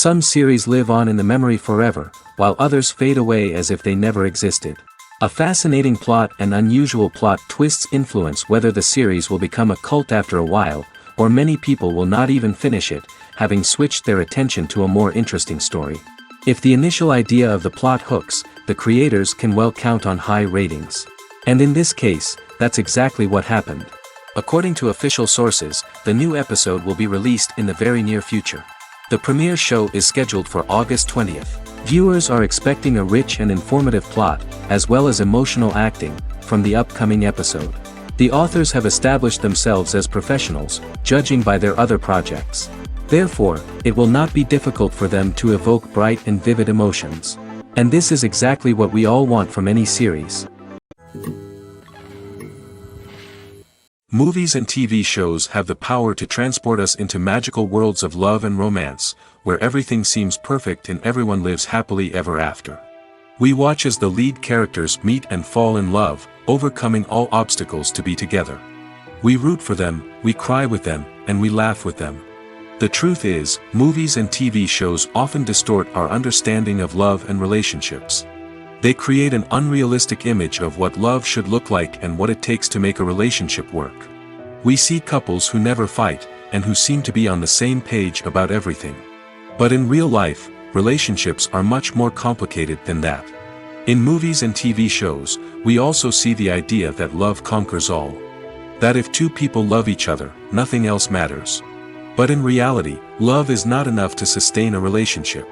Some series live on in the memory forever, while others fade away as if they never existed. A fascinating plot and unusual plot twists influence whether the series will become a cult after a while, or many people will not even finish it, having switched their attention to a more interesting story. If the initial idea of the plot hooks, the creators can well count on high ratings. And in this case, that's exactly what happened. According to official sources, the new episode will be released in the very near future. The premiere show is scheduled for August 20th. Viewers are expecting a rich and informative plot, as well as emotional acting, from the upcoming episode. The authors have established themselves as professionals, judging by their other projects. Therefore, it will not be difficult for them to evoke bright and vivid emotions. And this is exactly what we all want from any series. Movies and TV shows have the power to transport us into magical worlds of love and romance, where everything seems perfect and everyone lives happily ever after. We watch as the lead characters meet and fall in love, overcoming all obstacles to be together. We root for them, we cry with them, and we laugh with them. The truth is, movies and TV shows often distort our understanding of love and relationships. They create an unrealistic image of what love should look like and what it takes to make a relationship work. We see couples who never fight, and who seem to be on the same page about everything. But in real life, relationships are much more complicated than that. In movies and TV shows, we also see the idea that love conquers all. That if two people love each other, nothing else matters. But in reality, love is not enough to sustain a relationship.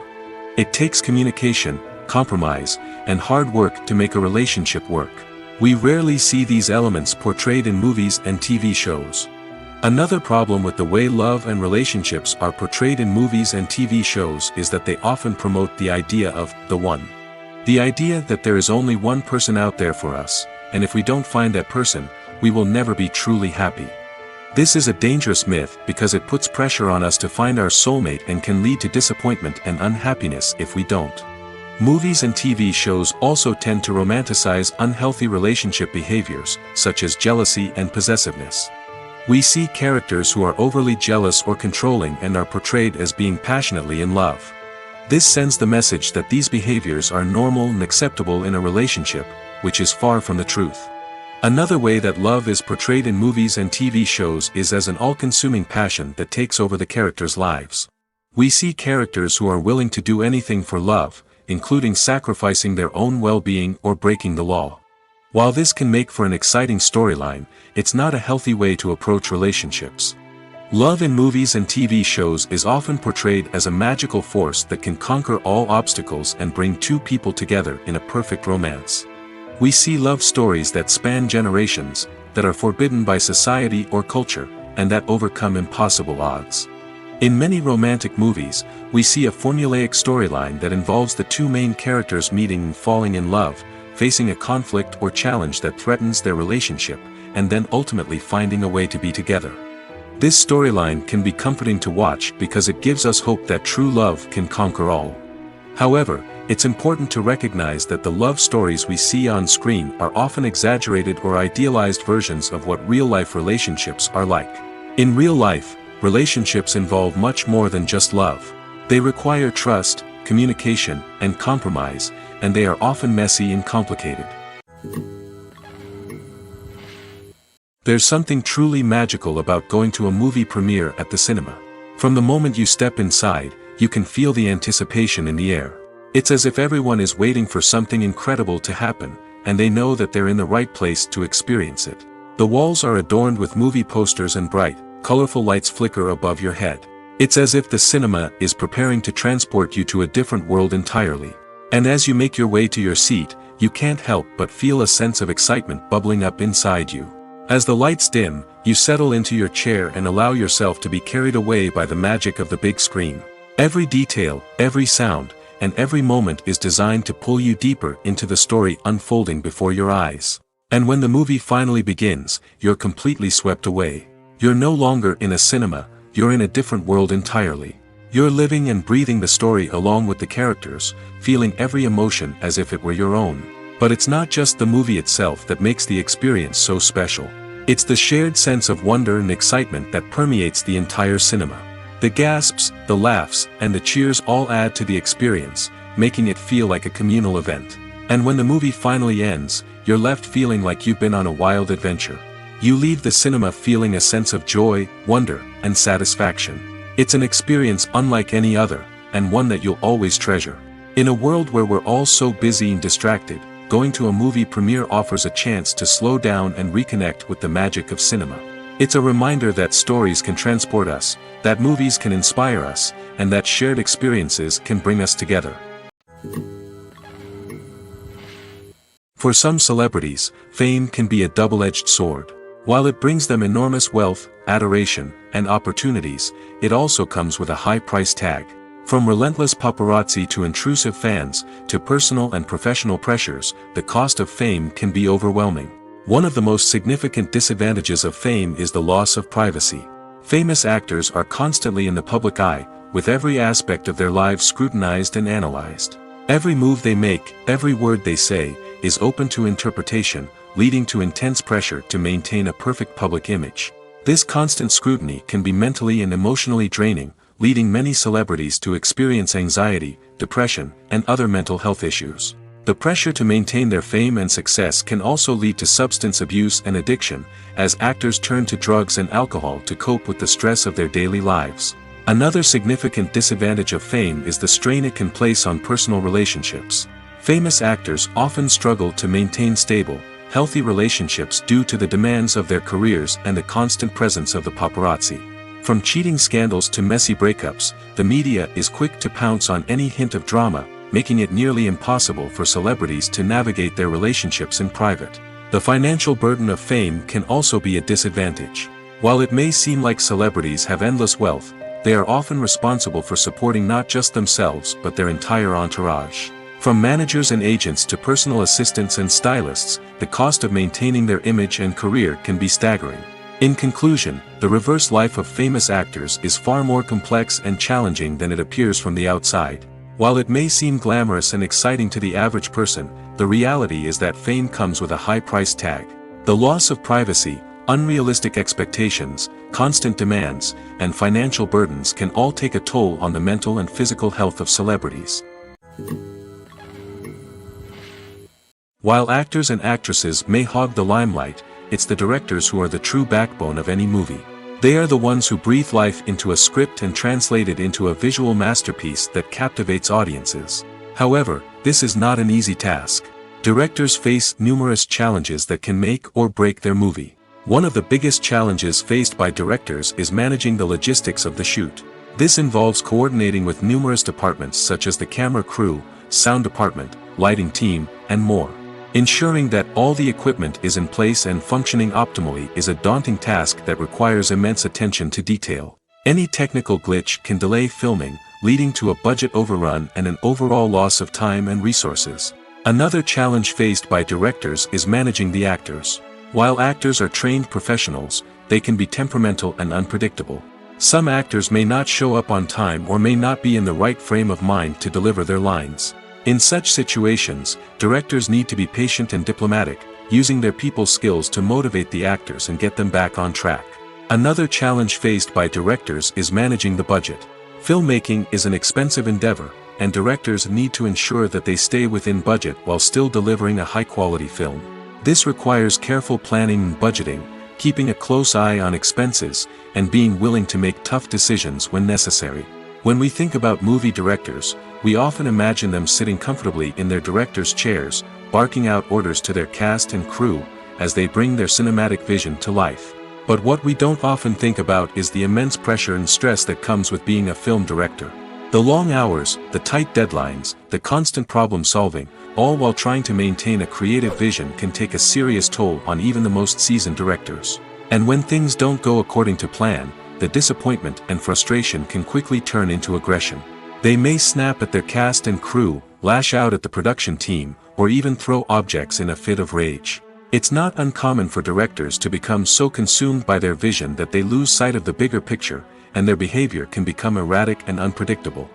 It takes communication, compromise, and hard work to make a relationship work. We rarely see these elements portrayed in movies and TV shows. Another problem with the way love and relationships are portrayed in movies and TV shows is that they often promote the idea of the one. The idea that there is only one person out there for us, and if we don't find that person, we will never be truly happy. This is a dangerous myth because it puts pressure on us to find our soulmate and can lead to disappointment and unhappiness if we don't. Movies and TV shows also tend to romanticize unhealthy relationship behaviors, such as jealousy and possessiveness. We see characters who are overly jealous or controlling and are portrayed as being passionately in love. This sends the message that these behaviors are normal and acceptable in a relationship, which is far from the truth. Another way that love is portrayed in movies and TV shows is as an all-consuming passion that takes over the characters' lives. We see characters who are willing to do anything for love, including sacrificing their own well-being or breaking the law. While this can make for an exciting storyline, it's not a healthy way to approach relationships. Love in movies and TV shows is often portrayed as a magical force that can conquer all obstacles and bring two people together in a perfect romance. We see love stories that span generations, that are forbidden by society or culture, and that overcome impossible odds. In many romantic movies, we see a formulaic storyline that involves the two main characters meeting and falling in love, facing a conflict or challenge that threatens their relationship, and then ultimately finding a way to be together. This storyline can be comforting to watch because it gives us hope that true love can conquer all. However, it's important to recognize that the love stories we see on screen are often exaggerated or idealized versions of what real-life relationships are like. In real life, relationships involve much more than just love. They require trust, communication, and compromise, and they are often messy and complicated. There's something truly magical about going to a movie premiere at the cinema. From the moment you step inside, you can feel the anticipation in the air. It's as if everyone is waiting for something incredible to happen, and they know that they're in the right place to experience it. The walls are adorned with movie posters and bright, colorful lights flicker above your head. It's as if the cinema is preparing to transport you to a different world entirely. And as you make your way to your seat, you can't help but feel a sense of excitement bubbling up inside you. As the lights dim, you settle into your chair and allow yourself to be carried away by the magic of the big screen. Every detail, every sound, and every moment is designed to pull you deeper into the story unfolding before your eyes. And when the movie finally begins, you're completely swept away. You're no longer in a cinema, you're in a different world entirely. You're living and breathing the story along with the characters, feeling every emotion as if it were your own. But it's not just the movie itself that makes the experience so special. It's the shared sense of wonder and excitement that permeates the entire cinema. The gasps, the laughs, and the cheers all add to the experience, making it feel like a communal event. And when the movie finally ends, you're left feeling like you've been on a wild adventure. You leave the cinema feeling a sense of joy, wonder, and satisfaction. It's an experience unlike any other, and one that you'll always treasure. In a world where we're all so busy and distracted, going to a movie premiere offers a chance to slow down and reconnect with the magic of cinema. It's a reminder that stories can transport us, that movies can inspire us, and that shared experiences can bring us together. For some celebrities, fame can be a double-edged sword. While it brings them enormous wealth, adoration, and opportunities, it also comes with a high price tag. From relentless paparazzi to intrusive fans, to personal and professional pressures, the cost of fame can be overwhelming. One of the most significant disadvantages of fame is the loss of privacy. Famous actors are constantly in the public eye, with every aspect of their lives scrutinized and analyzed. Every move they make, every word they say, is open to interpretation, leading to intense pressure to maintain a perfect public image. This constant scrutiny can be mentally and emotionally draining, leading many celebrities to experience anxiety, depression, and other mental health issues. The pressure to maintain their fame and success can also lead to substance abuse and addiction, as actors turn to drugs and alcohol to cope with the stress of their daily lives. Another significant disadvantage of fame is the strain it can place on personal relationships. Famous actors often struggle to maintain stable, healthy relationships due to the demands of their careers and the constant presence of the paparazzi. From cheating scandals to messy breakups, the media is quick to pounce on any hint of drama, making it nearly impossible for celebrities to navigate their relationships in private. The financial burden of fame can also be a disadvantage. While it may seem like celebrities have endless wealth, they are often responsible for supporting not just themselves but their entire entourage. From managers and agents to personal assistants and stylists, the cost of maintaining their image and career can be staggering. In conclusion, the reverse life of famous actors is far more complex and challenging than it appears from the outside. While it may seem glamorous and exciting to the average person, the reality is that fame comes with a high price tag. The loss of privacy, unrealistic expectations, constant demands, and financial burdens can all take a toll on the mental and physical health of celebrities. While actors and actresses may hog the limelight, it's the directors who are the true backbone of any movie. They are the ones who breathe life into a script and translate it into a visual masterpiece that captivates audiences. However, this is not an easy task. Directors face numerous challenges that can make or break their movie. One of the biggest challenges faced by directors is managing the logistics of the shoot. This involves coordinating with numerous departments such as the camera crew, sound department, lighting team, and more. Ensuring that all the equipment is in place and functioning optimally is a daunting task that requires immense attention to detail. Any technical glitch can delay filming, leading to a budget overrun and an overall loss of time and resources. Another challenge faced by directors is managing the actors. While actors are trained professionals, they can be temperamental and unpredictable. Some actors may not show up on time or may not be in the right frame of mind to deliver their lines. In such situations, directors need to be patient and diplomatic, using their people skills to motivate the actors and get them back on track. Another challenge faced by directors is managing the budget. Filmmaking is an expensive endeavor, and directors need to ensure that they stay within budget while still delivering a high-quality film. This requires careful planning and budgeting, keeping a close eye on expenses, and being willing to make tough decisions when necessary. When we think about movie directors, we often imagine them sitting comfortably in their director's chairs, barking out orders to their cast and crew, as they bring their cinematic vision to life. But what we don't often think about is the immense pressure and stress that comes with being a film director. The long hours, the tight deadlines, the constant problem solving, all while trying to maintain a creative vision can take a serious toll on even the most seasoned directors. And when things don't go according to plan, the disappointment and frustration can quickly turn into aggression. They may snap at their cast and crew, lash out at the production team, or even throw objects in a fit of rage. It's not uncommon for directors to become so consumed by their vision that they lose sight of the bigger picture, and their behavior can become erratic and unpredictable.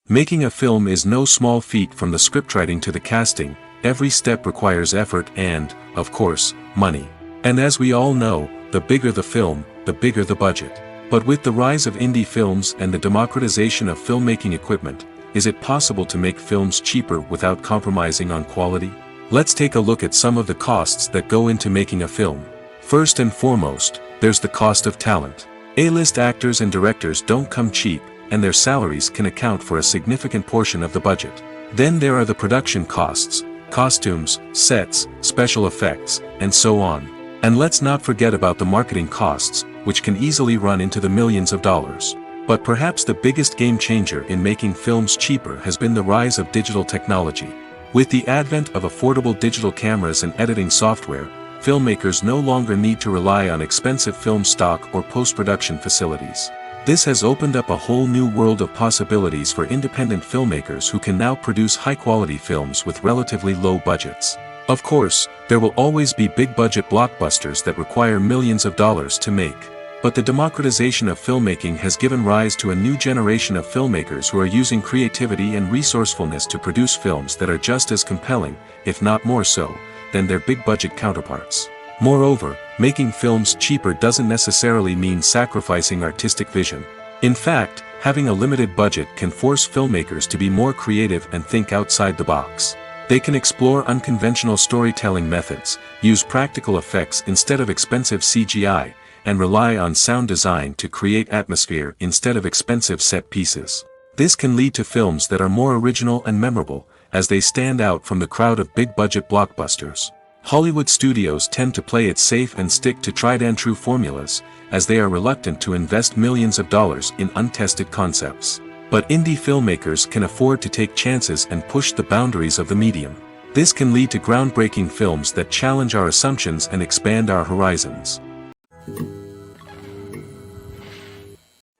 Making a film is no small feat. From the scriptwriting to the casting, every step requires effort and, of course, money. And as we all know, the bigger the film, the bigger the budget. But with the rise of indie films and the democratization of filmmaking equipment, is it possible to make films cheaper without compromising on quality? Let's take a look at some of the costs that go into making a film. First and foremost, there's the cost of talent. A-list actors and directors don't come cheap, and their salaries can account for a significant portion of the budget. Then there are the production costs, costumes, sets, special effects, and so on. And let's not forget about the marketing costs, which can easily run into the millions of dollars. But perhaps the biggest game changer in making films cheaper has been the rise of digital technology. With the advent of affordable digital cameras and editing software, filmmakers no longer need to rely on expensive film stock or post-production facilities. This has opened up a whole new world of possibilities for independent filmmakers who can now produce high-quality films with relatively low budgets. Of course, there will always be big-budget blockbusters that require millions of dollars to make. But the democratization of filmmaking has given rise to a new generation of filmmakers who are using creativity and resourcefulness to produce films that are just as compelling, if not more so, than their big-budget counterparts. Moreover, making films cheaper doesn't necessarily mean sacrificing artistic vision. In fact, having a limited budget can force filmmakers to be more creative and think outside the box. They can explore unconventional storytelling methods, use practical effects instead of expensive CGI, and rely on sound design to create atmosphere instead of expensive set pieces. This can lead to films that are more original and memorable, as they stand out from the crowd of big-budget blockbusters. Hollywood studios tend to play it safe and stick to tried-and-true formulas, as they are reluctant to invest millions of dollars in untested concepts. But indie filmmakers can afford to take chances and push the boundaries of the medium. This can lead to groundbreaking films that challenge our assumptions and expand our horizons.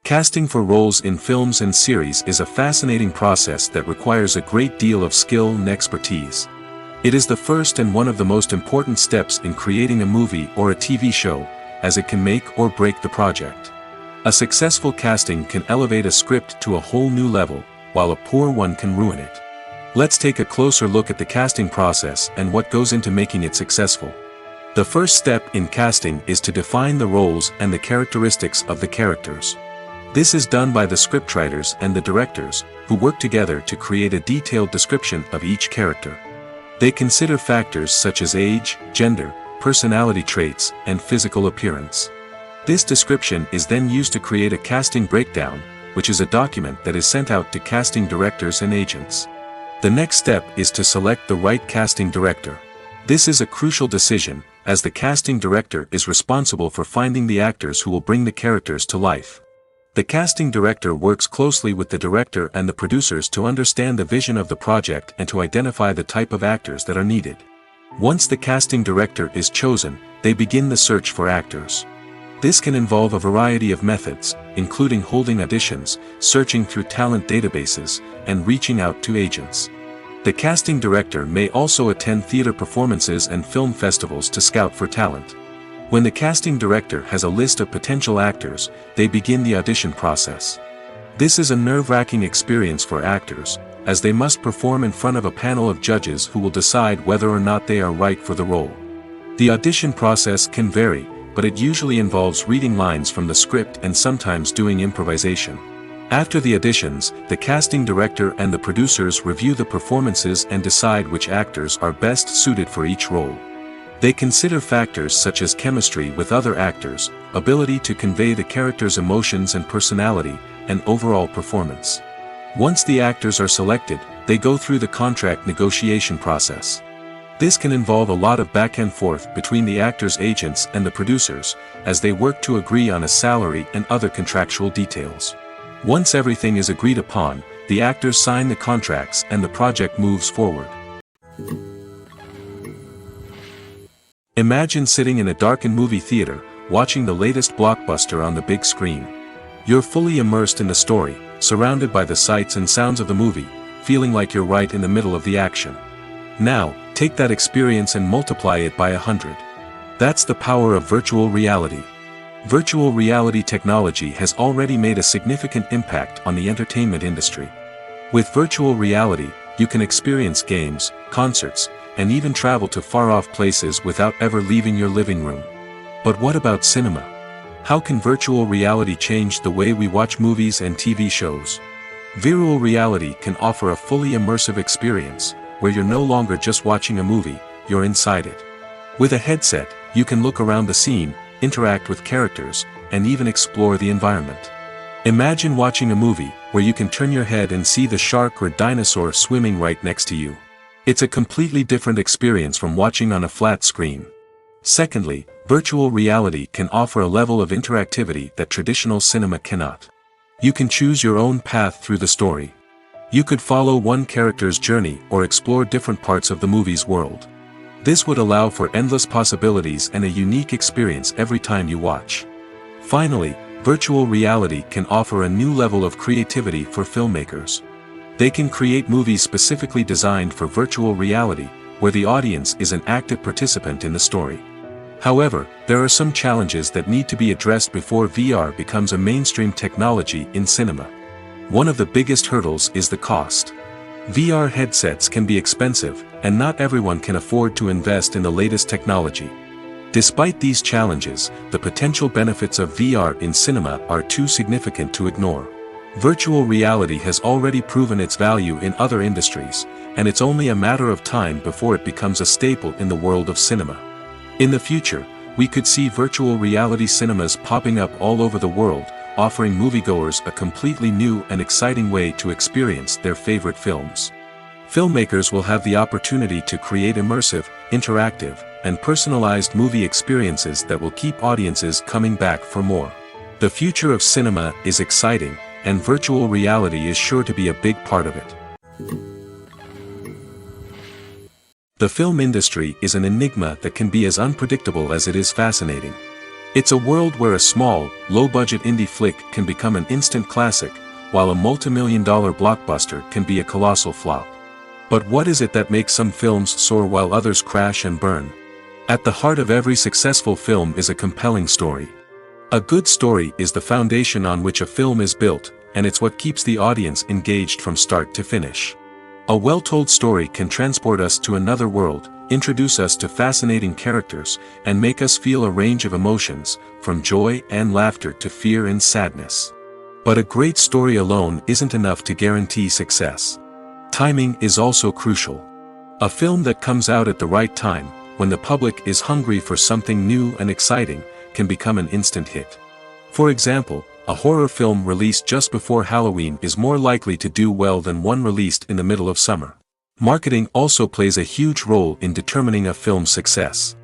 Casting for roles in films and series is a fascinating process that requires a great deal of skill and expertise. It is the first and one of the most important steps in creating a movie or a TV show, as it can make or break the project. A successful casting can elevate a script to a whole new level, while a poor one can ruin it. Let's take a closer look at the casting process and what goes into making it successful. The first step in casting is to define the roles and the characteristics of the characters. This is done by the scriptwriters and the directors, who work together to create a detailed description of each character. They consider factors such as age, gender, personality traits, and physical appearance. This description is then used to create a casting breakdown, which is a document that is sent out to casting directors and agents. The next step is to select the right casting director. This is a crucial decision, as the casting director is responsible for finding the actors who will bring the characters to life. The casting director works closely with the director and the producers to understand the vision of the project and to identify the type of actors that are needed. Once the casting director is chosen, they begin the search for actors. This can involve a variety of methods, including holding auditions, searching through talent databases, and reaching out to agents. The casting director may also attend theater performances and film festivals to scout for talent. When the casting director has a list of potential actors, they begin the audition process. This is a nerve-wracking experience for actors, as they must perform in front of a panel of judges who will decide whether or not they are right for the role. The audition process can vary, but it usually involves reading lines from the script and sometimes doing improvisation. After the auditions, the casting director and the producers review the performances and decide which actors are best suited for each role. They consider factors such as chemistry with other actors, ability to convey the character's emotions and personality, and overall performance. Once the actors are selected, they go through the contract negotiation process. This can involve a lot of back and forth between the actors' agents and the producers, as they work to agree on a salary and other contractual details. Once everything is agreed upon, the actors sign the contracts and the project moves forward. Imagine sitting in a darkened movie theater, watching the latest blockbuster on the big screen. You're fully immersed in the story, surrounded by the sights and sounds of the movie, feeling like you're right in the middle of the action. Now, take that experience and multiply it by 100. That's the power of virtual reality. Virtual reality technology has already made a significant impact on the entertainment industry. With virtual reality, you can experience games, concerts, and even travel to far-off places without ever leaving your living room. But what about cinema? How can virtual reality change the way we watch movies and TV shows? Virtual reality can offer a fully immersive experience, where you're no longer just watching a movie, you're inside it. With a headset, you can look around the scene, interact with characters, and even explore the environment. Imagine watching a movie, where you can turn your head and see the shark or dinosaur swimming right next to you. It's a completely different experience from watching on a flat screen. Secondly, virtual reality can offer a level of interactivity that traditional cinema cannot. You can choose your own path through the story. You could follow one character's journey or explore different parts of the movie's world. This would allow for endless possibilities and a unique experience every time you watch. Finally, virtual reality can offer a new level of creativity for filmmakers. They can create movies specifically designed for virtual reality, where the audience is an active participant in the story. However, there are some challenges that need to be addressed before VR becomes a mainstream technology in cinema. One of the biggest hurdles is the cost. VR headsets can be expensive, and not everyone can afford to invest in the latest technology. Despite these challenges, the potential benefits of VR in cinema are too significant to ignore. Virtual reality has already proven its value in other industries, and it's only a matter of time before it becomes a staple in the world of cinema. In the future, we could see virtual reality cinemas popping up all over the world, offering moviegoers a completely new and exciting way to experience their favorite films. Filmmakers will have the opportunity to create immersive, interactive, and personalized movie experiences that will keep audiences coming back for more. The future of cinema is exciting, and virtual reality is sure to be a big part of it. The film industry is an enigma that can be as unpredictable as it is fascinating. It's a world where a small, low-budget indie flick can become an instant classic, while a multi-million-dollar blockbuster can be a colossal flop. But what is it that makes some films soar while others crash and burn? At the heart of every successful film is a compelling story. A good story is the foundation on which a film is built, and it's what keeps the audience engaged from start to finish. A well-told story can transport us to another world, introduce us to fascinating characters, and make us feel a range of emotions, from joy and laughter to fear and sadness. But a great story alone isn't enough to guarantee success. Timing is also crucial. A film that comes out at the right time, when the public is hungry for something new and exciting, can become an instant hit. For example, a horror film released just before Halloween is more likely to do well than one released in the middle of summer. Marketing also plays a huge role in determining a film's success.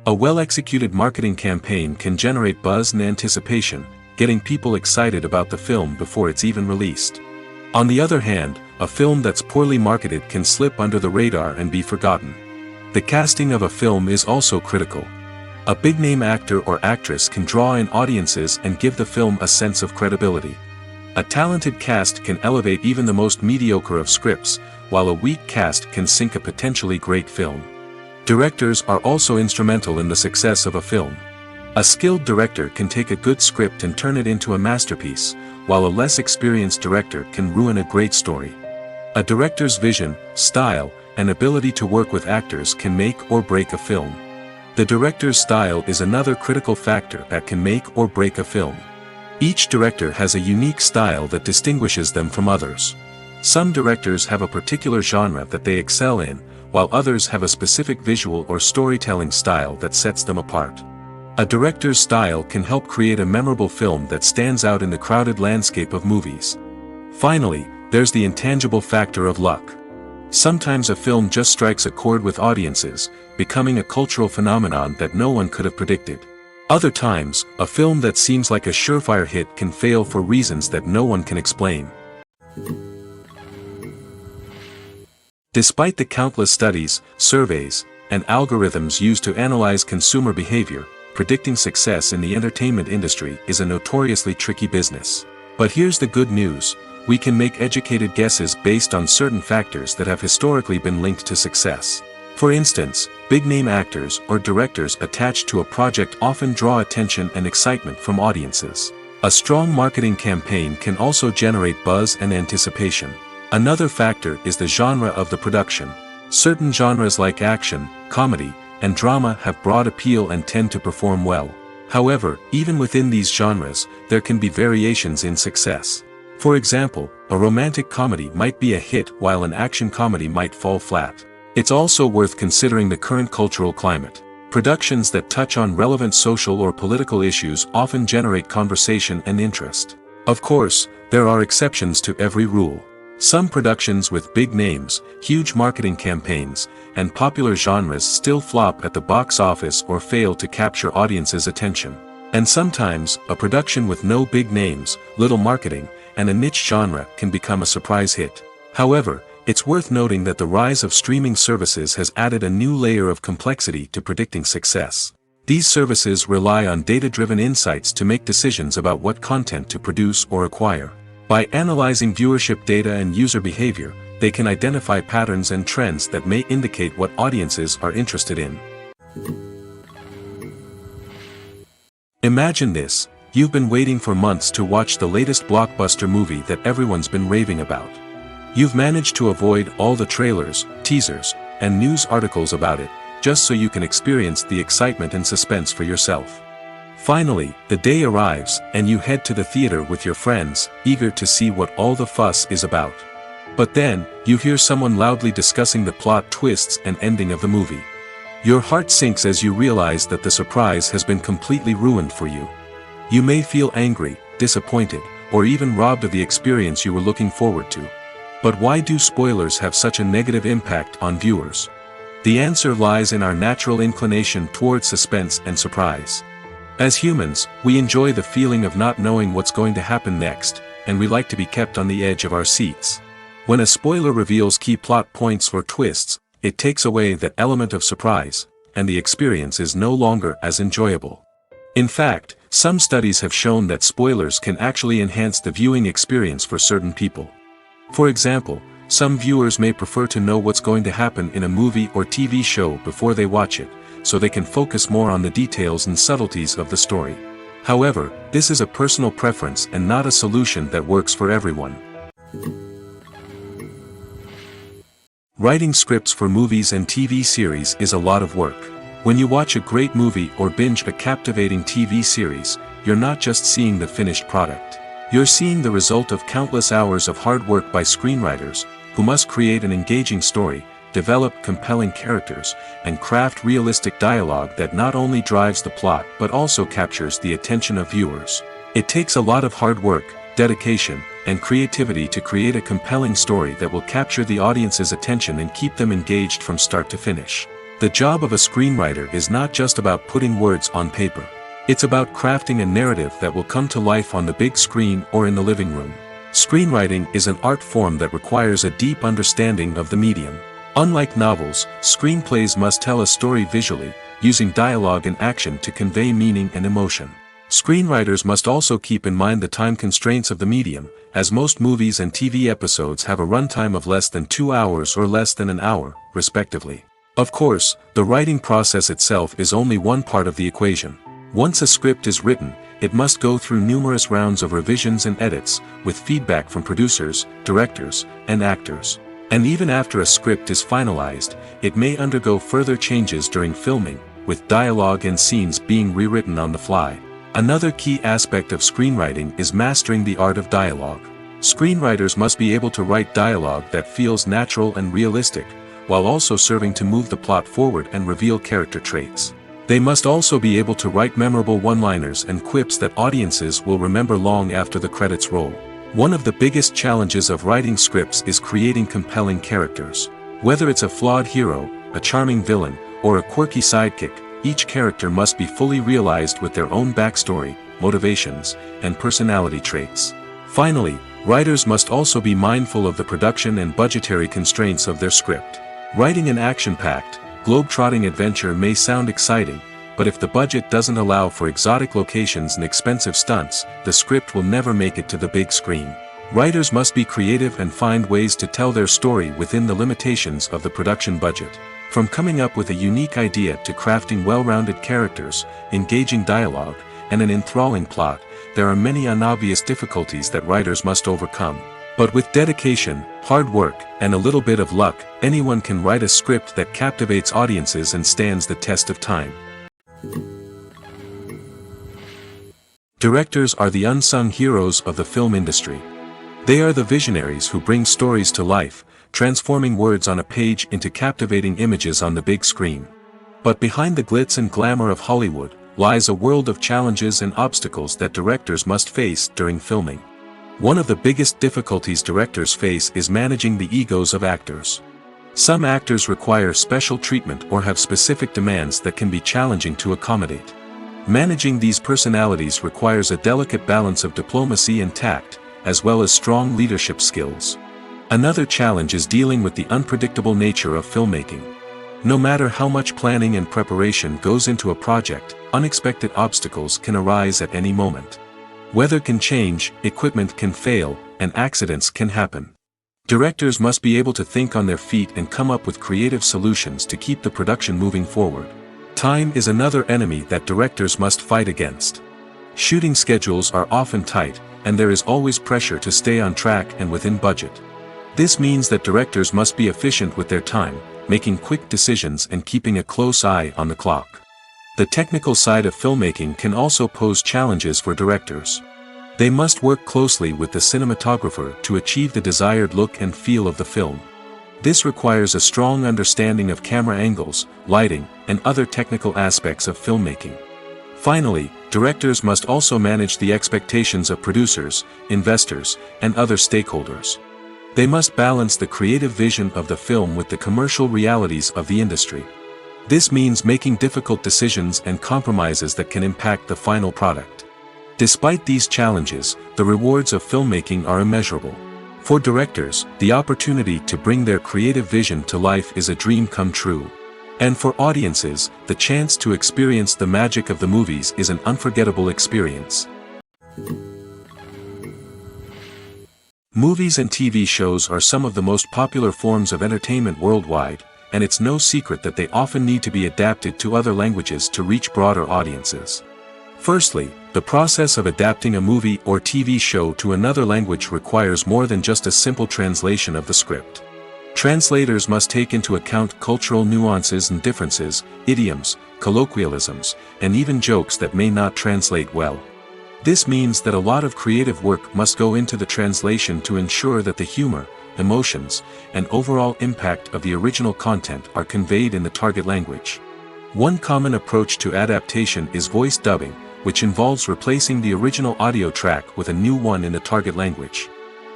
A well-executed marketing campaign can generate buzz and anticipation, getting people excited about the film before it's even released. On the other hand, a film that's poorly marketed can slip under the radar and be forgotten. The casting of a film is also critical. A big-name actor or actress can draw in audiences and give the film a sense of credibility. A talented cast can elevate even the most mediocre of scripts, while a weak cast can sink a potentially great film. Directors are also instrumental in the success of a film. A skilled director can take a good script and turn it into a masterpiece, while a less experienced director can ruin a great story. A director's vision, style, and ability to work with actors can make or break a film. The director's style is another critical factor that can make or break a film. Each director has a unique style that distinguishes them from others. Some directors have a particular genre that they excel in, while others have a specific visual or storytelling style that sets them apart. A director's style can help create a memorable film that stands out in the crowded landscape of movies. Finally, there's the intangible factor of luck. Sometimes a film just strikes a chord with audiences, becoming a cultural phenomenon that no one could have predicted. Other times, a film that seems like a surefire hit can fail for reasons that no one can explain. Despite the countless studies, surveys, and algorithms used to analyze consumer behavior, predicting success in the entertainment industry is a notoriously tricky business. But here's the good news: we can make educated guesses based on certain factors that have historically been linked to success. For instance, big-name actors or directors attached to a project often draw attention and excitement from audiences. A strong marketing campaign can also generate buzz and anticipation. Another factor is the genre of the production. Certain genres like action, comedy, and drama have broad appeal and tend to perform well. However, even within these genres, there can be variations in success. For example, a romantic comedy might be a hit while an action comedy might fall flat. It's also worth considering the current cultural climate. Productions that touch on relevant social or political issues often generate conversation and interest. Of course, there are exceptions to every rule. Some productions with big names, huge marketing campaigns, and popular genres still flop at the box office or fail to capture audiences' attention. And sometimes, a production with no big names, little marketing, and a niche genre can become a surprise hit. However, it's worth noting that the rise of streaming services has added a new layer of complexity to predicting success. These services rely on data-driven insights to make decisions about what content to produce or acquire. By analyzing viewership data and user behavior, they can identify patterns and trends that may indicate what audiences are interested in. Imagine this: you've been waiting for months to watch the latest blockbuster movie that everyone's been raving about. You've managed to avoid all the trailers, teasers, and news articles about it, just so you can experience the excitement and suspense for yourself. Finally, the day arrives, and you head to the theater with your friends, eager to see what all the fuss is about. But then, you hear someone loudly discussing the plot twists and ending of the movie. Your heart sinks as you realize that the surprise has been completely ruined for you. You may feel angry, disappointed, or even robbed of the experience you were looking forward to. But why do spoilers have such a negative impact on viewers? The answer lies in our natural inclination towards suspense and surprise. As humans, we enjoy the feeling of not knowing what's going to happen next, and we like to be kept on the edge of our seats. When a spoiler reveals key plot points or twists, it takes away that element of surprise, and the experience is no longer as enjoyable. In fact, some studies have shown that spoilers can actually enhance the viewing experience for certain people. For example, some viewers may prefer to know what's going to happen in a movie or TV show before they watch it, so they can focus more on the details and subtleties of the story. However, this is a personal preference and not a solution that works for everyone. Writing scripts for movies and TV series is a lot of work. When you watch a great movie or binge a captivating TV series, you're not just seeing the finished product. You're seeing the result of countless hours of hard work by screenwriters, who must create an engaging story, develop compelling characters, and craft realistic dialogue that not only drives the plot but also captures the attention of viewers. It takes a lot of hard work, dedication, and creativity to create a compelling story that will capture the audience's attention and keep them engaged from start to finish. The job of a screenwriter is not just about putting words on paper. It's about crafting a narrative that will come to life on the big screen or in the living room. Screenwriting is an art form that requires a deep understanding of the medium. Unlike novels, screenplays must tell a story visually, using dialogue and action to convey meaning and emotion. Screenwriters must also keep in mind the time constraints of the medium, as most movies and TV episodes have a runtime of less than 2 hours or less than an hour, respectively. Of course, the writing process itself is only one part of the equation. Once a script is written, it must go through numerous rounds of revisions and edits, with feedback from producers, directors, and actors. And even after a script is finalized, it may undergo further changes during filming, with dialogue and scenes being rewritten on the fly. Another key aspect of screenwriting is mastering the art of dialogue. Screenwriters must be able to write dialogue that feels natural and realistic, while also serving to move the plot forward and reveal character traits. They must also be able to write memorable one-liners and quips that audiences will remember long after the credits roll. One of the biggest challenges of writing scripts is creating compelling characters. Whether it's a flawed hero, a charming villain, or a quirky sidekick, each character must be fully realized with their own backstory, motivations, and personality traits. Finally, writers must also be mindful of the production and budgetary constraints of their script. Writing an action-packed, globe-trotting adventure may sound exciting, but if the budget doesn't allow for exotic locations and expensive stunts, the script will never make it to the big screen. Writers must be creative and find ways to tell their story within the limitations of the production budget. From coming up with a unique idea to crafting well-rounded characters, engaging dialogue, and an enthralling plot, there are many unobvious difficulties that writers must overcome. But with dedication, hard work, and a little bit of luck, anyone can write a script that captivates audiences and stands the test of time. Directors are the unsung heroes of the film industry. They are the visionaries who bring stories to life, transforming words on a page into captivating images on the big screen. But behind the glitz and glamour of Hollywood, lies a world of challenges and obstacles that directors must face during filming. One of the biggest difficulties directors face is managing the egos of actors. Some actors require special treatment or have specific demands that can be challenging to accommodate. Managing these personalities requires a delicate balance of diplomacy and tact, as well as strong leadership skills. Another challenge is dealing with the unpredictable nature of filmmaking. No matter how much planning and preparation goes into a project, unexpected obstacles can arise at any moment. Weather can change, equipment can fail, and accidents can happen. Directors must be able to think on their feet and come up with creative solutions to keep the production moving forward. Time is another enemy that directors must fight against. Shooting schedules are often tight, and there is always pressure to stay on track and within budget. This means that directors must be efficient with their time, making quick decisions and keeping a close eye on the clock. The technical side of filmmaking can also pose challenges for directors. They must work closely with the cinematographer to achieve the desired look and feel of the film. This requires a strong understanding of camera angles, lighting, and other technical aspects of filmmaking. Finally, directors must also manage the expectations of producers, investors, and other stakeholders. They must balance the creative vision of the film with the commercial realities of the industry. This means making difficult decisions and compromises that can impact the final product. Despite these challenges, the rewards of filmmaking are immeasurable. For directors, the opportunity to bring their creative vision to life is a dream come true. And for audiences, the chance to experience the magic of the movies is an unforgettable experience. Movies and TV shows are some of the most popular forms of entertainment worldwide, and it's no secret that they often need to be adapted to other languages to reach broader audiences. Firstly, the process of adapting a movie or TV show to another language requires more than just a simple translation of the script. Translators must take into account cultural nuances and differences, idioms, colloquialisms, and even jokes that may not translate well. This means that a lot of creative work must go into the translation to ensure that the humor, emotions, and overall impact of the original content are conveyed in the target language. One common approach to adaptation is voice dubbing, which involves replacing the original audio track with a new one in the target language.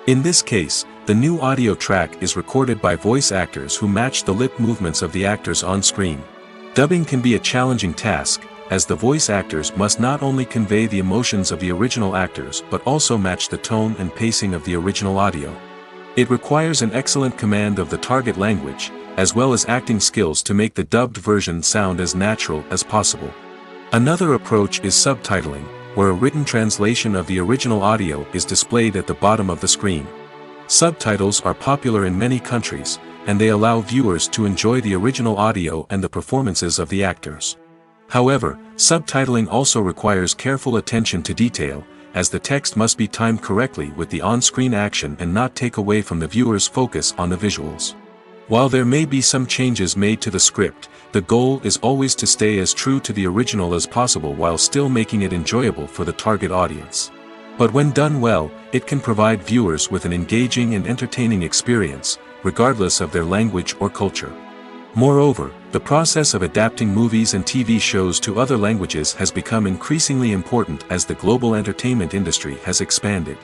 In this case, the new audio track is recorded by voice actors who match the lip movements of the actors on screen. Dubbing can be a challenging task, as the voice actors must not only convey the emotions of the original actors but also match the tone and pacing of the original audio. It requires an excellent command of the target language, as well as acting skills to make the dubbed version sound as natural as possible. Another approach is subtitling, where a written translation of the original audio is displayed at the bottom of the screen. Subtitles are popular in many countries, and they allow viewers to enjoy the original audio and the performances of the actors. However, subtitling also requires careful attention to detail, as the text must be timed correctly with the on-screen action and not take away from the viewer's focus on the visuals. While there may be some changes made to the script, the goal is always to stay as true to the original as possible while still making it enjoyable for the target audience. But when done well, it can provide viewers with an engaging and entertaining experience, regardless of their language or culture. Moreover, the process of adapting movies and TV shows to other languages has become increasingly important as the global entertainment industry has expanded.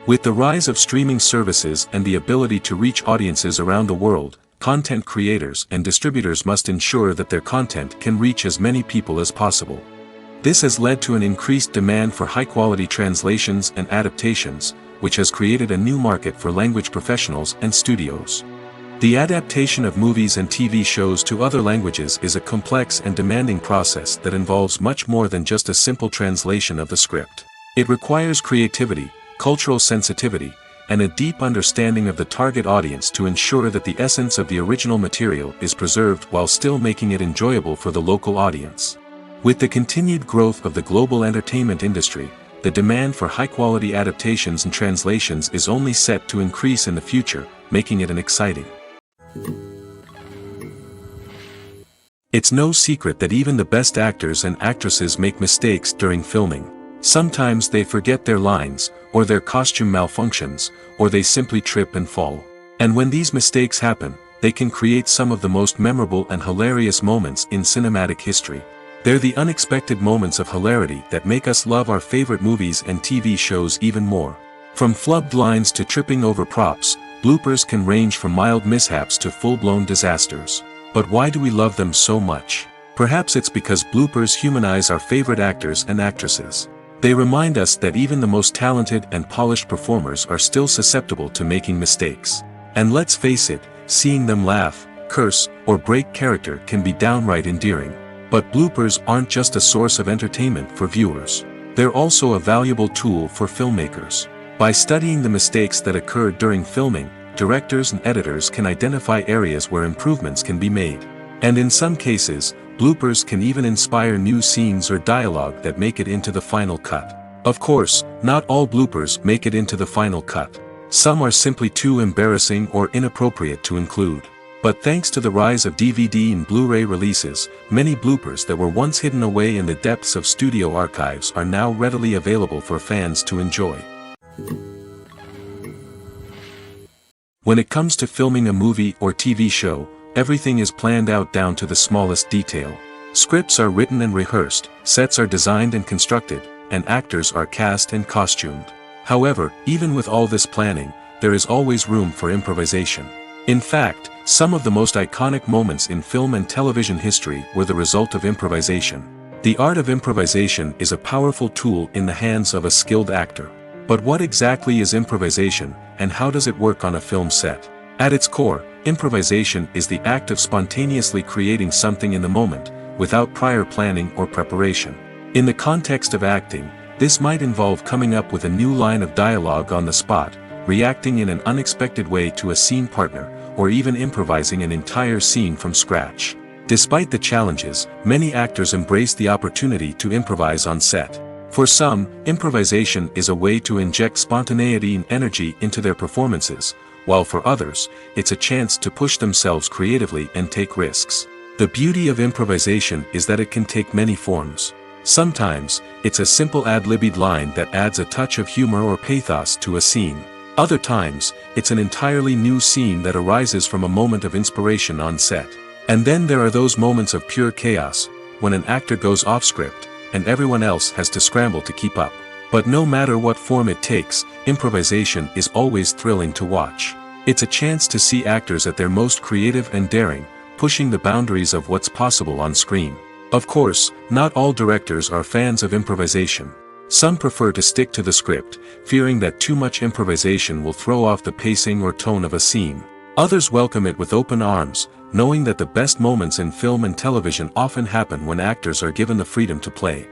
With the rise of streaming services and the ability to reach audiences around the world, content creators and distributors must ensure that their content can reach as many people as possible. This has led to an increased demand for high-quality translations and adaptations, which has created a new market for language professionals and studios. The adaptation of movies and TV shows to other languages is a complex and demanding process that involves much more than just a simple translation of the script. It requires creativity, cultural sensitivity, and a deep understanding of the target audience to ensure that the essence of the original material is preserved while still making it enjoyable for the local audience. With the continued growth of the global entertainment industry, the demand for high-quality adaptations and translations is only set to increase in the future, making it exciting. It's no secret that even the best actors and actresses make mistakes during filming. Sometimes they forget their lines, or their costume malfunctions, or they simply trip and fall. And when these mistakes happen, they can create some of the most memorable and hilarious moments in cinematic history. They're the unexpected moments of hilarity that make us love our favorite movies and TV shows even more. From flubbed lines to tripping over props, bloopers can range from mild mishaps to full-blown disasters. But why do we love them so much? Perhaps it's because bloopers humanize our favorite actors and actresses. They remind us that even the most talented and polished performers are still susceptible to making mistakes. And let's face it, seeing them laugh, curse, or break character can be downright endearing. But bloopers aren't just a source of entertainment for viewers. They're also a valuable tool for filmmakers. By studying the mistakes that occurred during filming, directors and editors can identify areas where improvements can be made. And in some cases, bloopers can even inspire new scenes or dialogue that make it into the final cut. Of course, not all bloopers make it into the final cut. Some are simply too embarrassing or inappropriate to include. But thanks to the rise of DVD and Blu-ray releases, many bloopers that were once hidden away in the depths of studio archives are now readily available for fans to enjoy. When it comes to filming a movie or TV show, everything is planned out down to the smallest detail. Scripts are written and rehearsed, sets are designed and constructed, and actors are cast and costumed. However, even with all this planning, there is always room for improvisation. In fact, some of the most iconic moments in film and television history were the result of improvisation. The art of improvisation is a powerful tool in the hands of a skilled actor. But what exactly is improvisation, and how does it work on a film set? At its core, improvisation is the act of spontaneously creating something in the moment, without prior planning or preparation. In the context of acting, this might involve coming up with a new line of dialogue on the spot, reacting in an unexpected way to a scene partner, or even improvising an entire scene from scratch. Despite the challenges, many actors embrace the opportunity to improvise on set. For some, improvisation is a way to inject spontaneity and energy into their performances, while for others, it's a chance to push themselves creatively and take risks. The beauty of improvisation is that it can take many forms. Sometimes, it's a simple ad-libbed line that adds a touch of humor or pathos to a scene. Other times, it's an entirely new scene that arises from a moment of inspiration on set. And then there are those moments of pure chaos, when an actor goes off script, and everyone else has to scramble to keep up. But no matter what form it takes, improvisation is always thrilling to watch. It's a chance to see actors at their most creative and daring, pushing the boundaries of what's possible on screen. Of course, not all directors are fans of improvisation. Some prefer to stick to the script, fearing that too much improvisation will throw off the pacing or tone of a scene. Others welcome it with open arms, knowing that the best moments in film and television often happen when actors are given the freedom to play.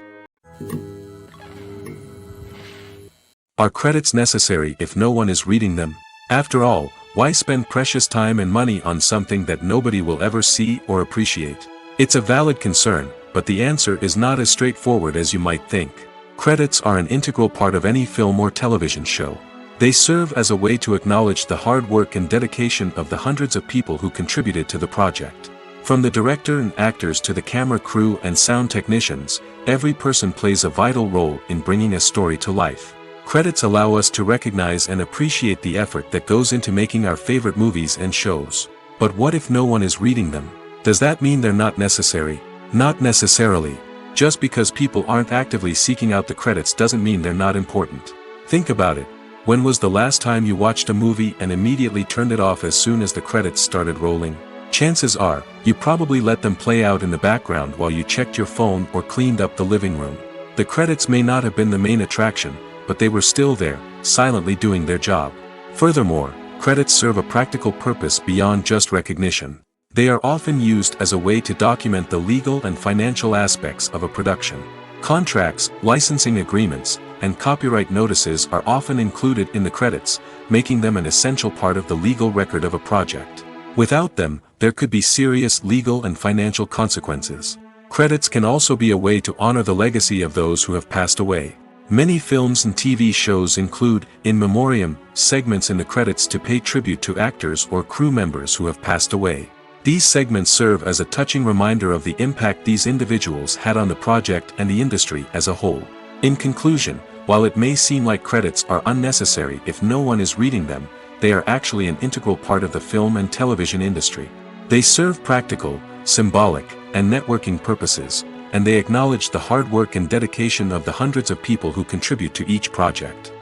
Are credits necessary if no one is reading them? After all, why spend precious time and money on something that nobody will ever see or appreciate? It's a valid concern, but the answer is not as straightforward as you might think. Credits are an integral part of any film or television show. They serve as a way to acknowledge the hard work and dedication of the hundreds of people who contributed to the project. From the director and actors to the camera crew and sound technicians, every person plays a vital role in bringing a story to life. Credits allow us to recognize and appreciate the effort that goes into making our favorite movies and shows. But what if no one is reading them? Does that mean they're not necessary? Not necessarily. Just because people aren't actively seeking out the credits doesn't mean they're not important. Think about it. When was the last time you watched a movie and immediately turned it off as soon as the credits started rolling? Chances are, you probably let them play out in the background while you checked your phone or cleaned up the living room. The credits may not have been the main attraction, but they were still there, silently doing their job. Furthermore, credits serve a practical purpose beyond just recognition. They are often used as a way to document the legal and financial aspects of a production. Contracts, licensing agreements, and copyright notices are often included in the credits, making them an essential part of the legal record of a project. Without them, there could be serious legal and financial consequences. Credits can also be a way to honor the legacy of those who have passed away. Many films and TV shows include, in memoriam, segments in the credits to pay tribute to actors or crew members who have passed away. These segments serve as a touching reminder of the impact these individuals had on the project and the industry as a whole. In conclusion, while it may seem like credits are unnecessary if no one is reading them, they are actually an integral part of the film and television industry. They serve practical, symbolic, and networking purposes, and they acknowledge the hard work and dedication of the hundreds of people who contribute to each project.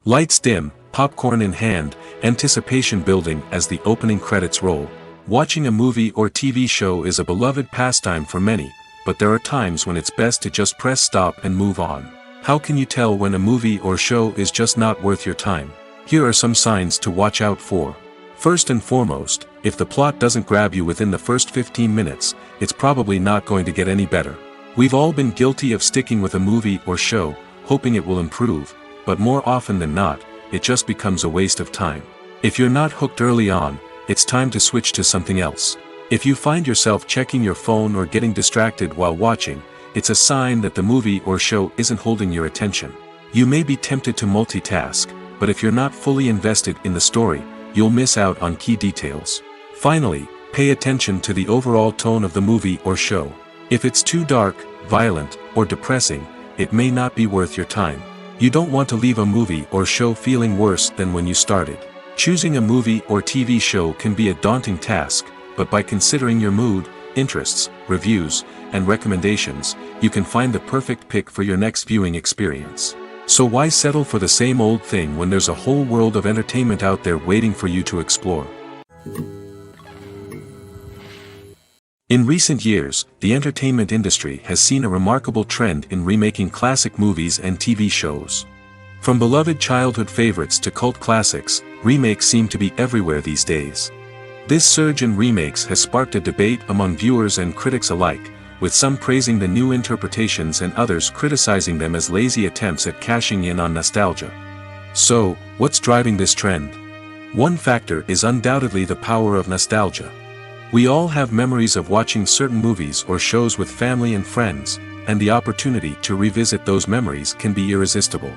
Lights dim, popcorn in hand, anticipation building as the opening credits roll. Watching a movie or TV show is a beloved pastime for many, but there are times when it's best to just press stop and move on. How can you tell when a movie or show is just not worth your time? Here are some signs to watch out for. First and foremost, if the plot doesn't grab you within the first 15 minutes, it's probably not going to get any better. We've all been guilty of sticking with a movie or show, hoping it will improve, but more often than not, it just becomes a waste of time. If you're not hooked early on, it's time to switch to something else. If you find yourself checking your phone or getting distracted while watching, it's a sign that the movie or show isn't holding your attention. You may be tempted to multitask, but if you're not fully invested in the story, you'll miss out on key details. Finally, pay attention to the overall tone of the movie or show. If it's too dark, violent, or depressing, it may not be worth your time. You don't want to leave a movie or show feeling worse than when you started. Choosing a movie or TV show can be a daunting task, but by considering your mood, interests, reviews, and recommendations, you can find the perfect pick for your next viewing experience. So why settle for the same old thing when there's a whole world of entertainment out there waiting for you to explore? In recent years, the entertainment industry has seen a remarkable trend in remaking classic movies and TV shows. From beloved childhood favorites to cult classics, remakes seem to be everywhere these days. This surge in remakes has sparked a debate among viewers and critics alike, with some praising the new interpretations and others criticizing them as lazy attempts at cashing in on nostalgia. So, what's driving this trend? One factor is undoubtedly the power of nostalgia. We all have memories of watching certain movies or shows with family and friends, and the opportunity to revisit those memories can be irresistible.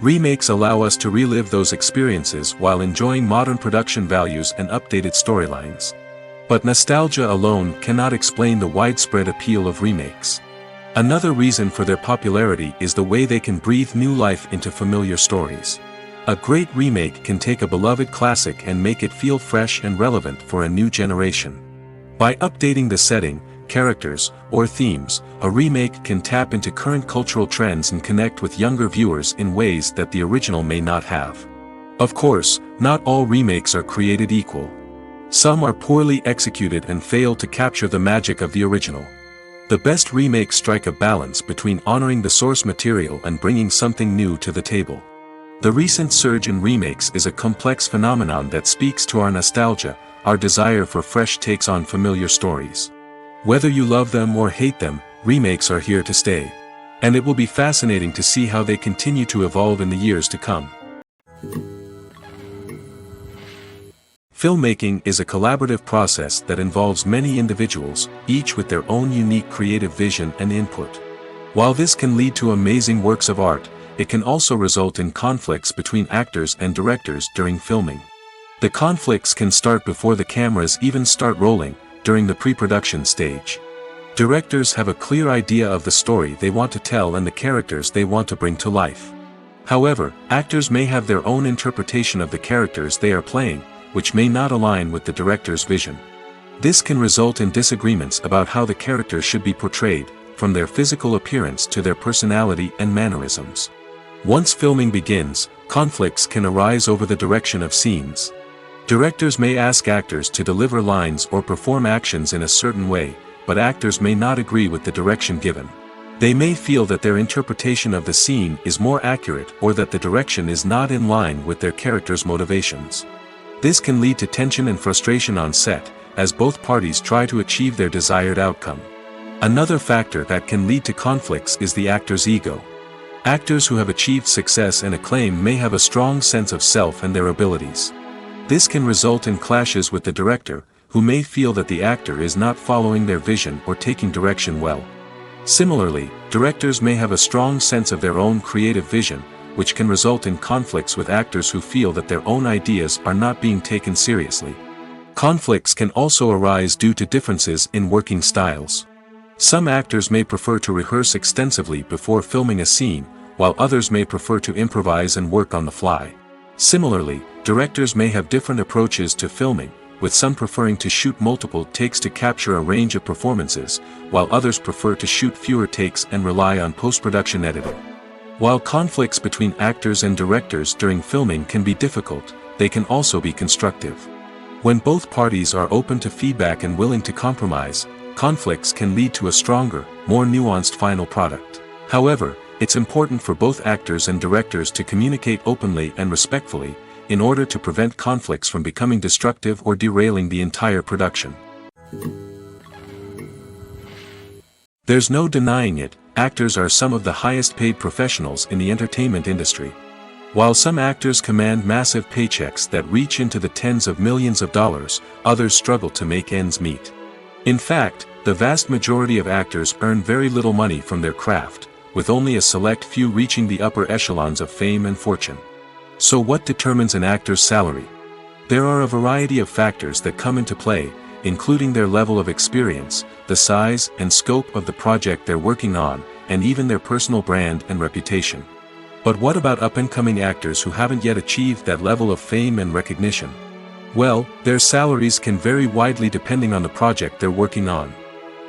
Remakes allow us to relive those experiences while enjoying modern production values and updated storylines. But nostalgia alone cannot explain the widespread appeal of remakes. Another reason for their popularity is the way they can breathe new life into familiar stories. A great remake can take a beloved classic and make it feel fresh and relevant for a new generation. By updating the setting, characters, or themes, a remake can tap into current cultural trends and connect with younger viewers in ways that the original may not have. Of course, not all remakes are created equal. Some are poorly executed and fail to capture the magic of the original. The best remakes strike a balance between honoring the source material and bringing something new to the table. The recent surge in remakes is a complex phenomenon that speaks to our nostalgia, our desire for fresh takes on familiar stories. Whether you love them or hate them, remakes are here to stay. And it will be fascinating to see how they continue to evolve in the years to come. Filmmaking is a collaborative process that involves many individuals, each with their own unique creative vision and input. While this can lead to amazing works of art, it can also result in conflicts between actors and directors during filming. The conflicts can start before the cameras even start rolling, during the pre-production stage. Directors have a clear idea of the story they want to tell and the characters they want to bring to life. However, actors may have their own interpretation of the characters they are playing, which may not align with the director's vision. This can result in disagreements about how the characters should be portrayed, from their physical appearance to their personality and mannerisms. Once filming begins, conflicts can arise over the direction of scenes. Directors may ask actors to deliver lines or perform actions in a certain way, but actors may not agree with the direction given. They may feel that their interpretation of the scene is more accurate or that the direction is not in line with their character's motivations. This can lead to tension and frustration on set, as both parties try to achieve their desired outcome. Another factor that can lead to conflicts is the actor's ego. Actors who have achieved success and acclaim may have a strong sense of self and their abilities. This can result in clashes with the director, who may feel that the actor is not following their vision or taking direction well. Similarly, directors may have a strong sense of their own creative vision, which can result in conflicts with actors who feel that their own ideas are not being taken seriously. Conflicts can also arise due to differences in working styles. Some actors may prefer to rehearse extensively before filming a scene, while others may prefer to improvise and work on the fly. Similarly, directors may have different approaches to filming, with some preferring to shoot multiple takes to capture a range of performances, while others prefer to shoot fewer takes and rely on post-production editing. While conflicts between actors and directors during filming can be difficult, they can also be constructive. When both parties are open to feedback and willing to compromise, conflicts can lead to a stronger, more nuanced final product. However, it's important for both actors and directors to communicate openly and respectfully, in order to prevent conflicts from becoming destructive or derailing the entire production. There's no denying it, actors are some of the highest paid professionals in the entertainment industry. While some actors command massive paychecks that reach into the tens of millions of dollars, others struggle to make ends meet. In fact, the vast majority of actors earn very little money from their craft, with only a select few reaching the upper echelons of fame and fortune. So what determines an actor's salary? There are a variety of factors that come into play, including their level of experience, the size and scope of the project they're working on, and even their personal brand and reputation. But what about up-and-coming actors who haven't yet achieved that level of fame and recognition? Well, their salaries can vary widely depending on the project they're working on.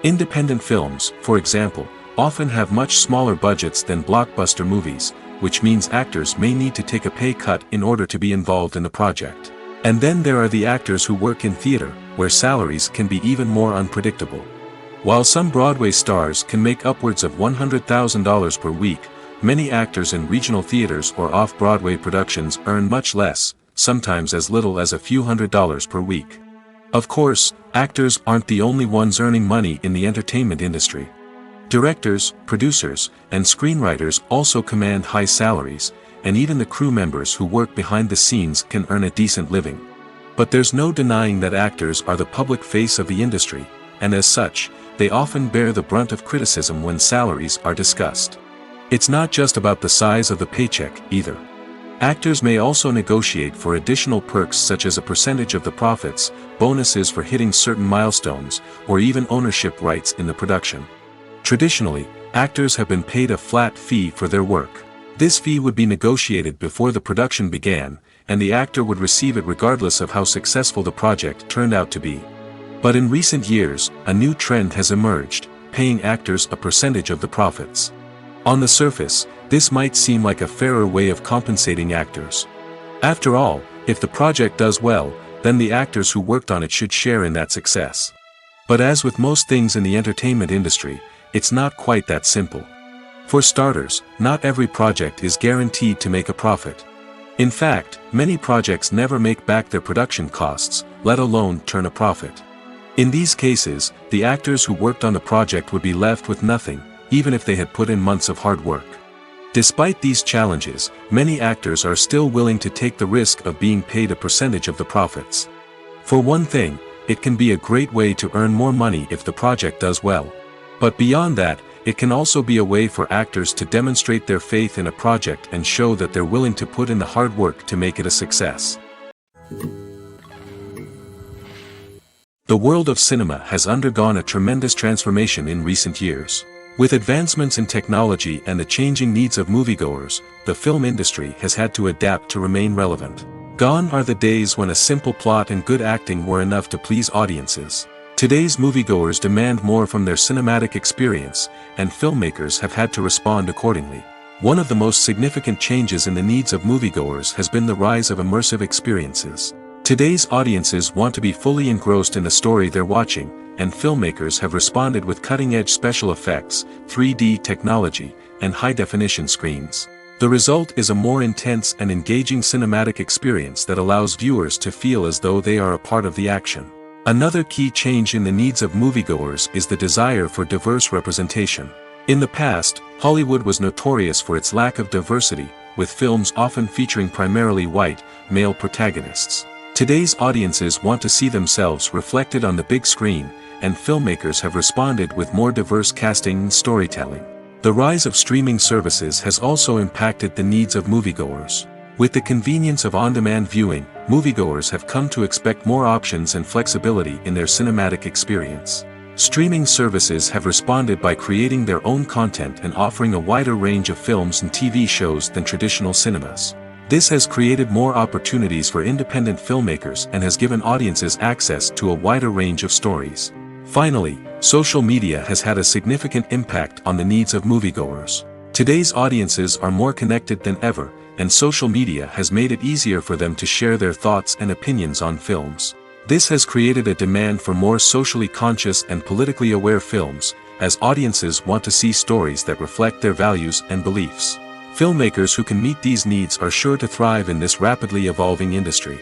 Independent films, for example, often have much smaller budgets than blockbuster movies, which means actors may need to take a pay cut in order to be involved in the project. And then there are the actors who work in theater, where salaries can be even more unpredictable. While some Broadway stars can make upwards of $100,000 per week, many actors in regional theaters or off-Broadway productions earn much less, sometimes as little as a few $100s per week. Of course, actors aren't the only ones earning money in the entertainment industry. Directors, producers, and screenwriters also command high salaries, and even the crew members who work behind the scenes can earn a decent living. But there's no denying that actors are the public face of the industry, and as such, they often bear the brunt of criticism when salaries are discussed. It's not just about the size of the paycheck, either. Actors may also negotiate for additional perks such as a percentage of the profits, bonuses for hitting certain milestones, or even ownership rights in the production. Traditionally, actors have been paid a flat fee for their work. This fee would be negotiated before the production began, and the actor would receive it regardless of how successful the project turned out to be. But in recent years, a new trend has emerged, paying actors a percentage of the profits. On the surface, this might seem like a fairer way of compensating actors. After all, if the project does well, then the actors who worked on it should share in that success. But as with most things in the entertainment industry, it's not quite that simple. For starters, not every project is guaranteed to make a profit. In fact, many projects never make back their production costs, let alone turn a profit. In these cases, the actors who worked on the project would be left with nothing, even if they had put in months of hard work. Despite these challenges, many actors are still willing to take the risk of being paid a percentage of the profits. For one thing, it can be a great way to earn more money if the project does well. But beyond that, it can also be a way for actors to demonstrate their faith in a project and show that they're willing to put in the hard work to make it a success. The The world of cinema has undergone a tremendous transformation in recent years. With advancements in technology and the changing needs of moviegoers, the film industry has had to adapt to remain relevant. Gone are the days when a simple plot and good acting were enough to please audiences. Today's moviegoers demand more from their cinematic experience, and filmmakers have had to respond accordingly. One of the most significant changes in the needs of moviegoers has been the rise of immersive experiences. Today's audiences want to be fully engrossed in the story they're watching, and filmmakers have responded with cutting-edge special effects, 3D technology, and high-definition screens. The result is a more intense and engaging cinematic experience that allows viewers to feel as though they are a part of the action. Another key change in the needs of moviegoers is the desire for diverse representation. In the past, Hollywood was notorious for its lack of diversity, with films often featuring primarily white, male protagonists. Today's audiences want to see themselves reflected on the big screen, and filmmakers have responded with more diverse casting and storytelling. The rise of streaming services has also impacted the needs of moviegoers. With the convenience of on-demand viewing, moviegoers have come to expect more options and flexibility in their cinematic experience. Streaming services have responded by creating their own content and offering a wider range of films and TV shows than traditional cinemas. This has created more opportunities for independent filmmakers and has given audiences access to a wider range of stories. Finally, social media has had a significant impact on the needs of moviegoers. Today's audiences are more connected than ever, and social media has made it easier for them to share their thoughts and opinions on films. This has created a demand for more socially conscious and politically aware films, as audiences want to see stories that reflect their values and beliefs. Filmmakers who can meet these needs are sure to thrive in this rapidly evolving industry.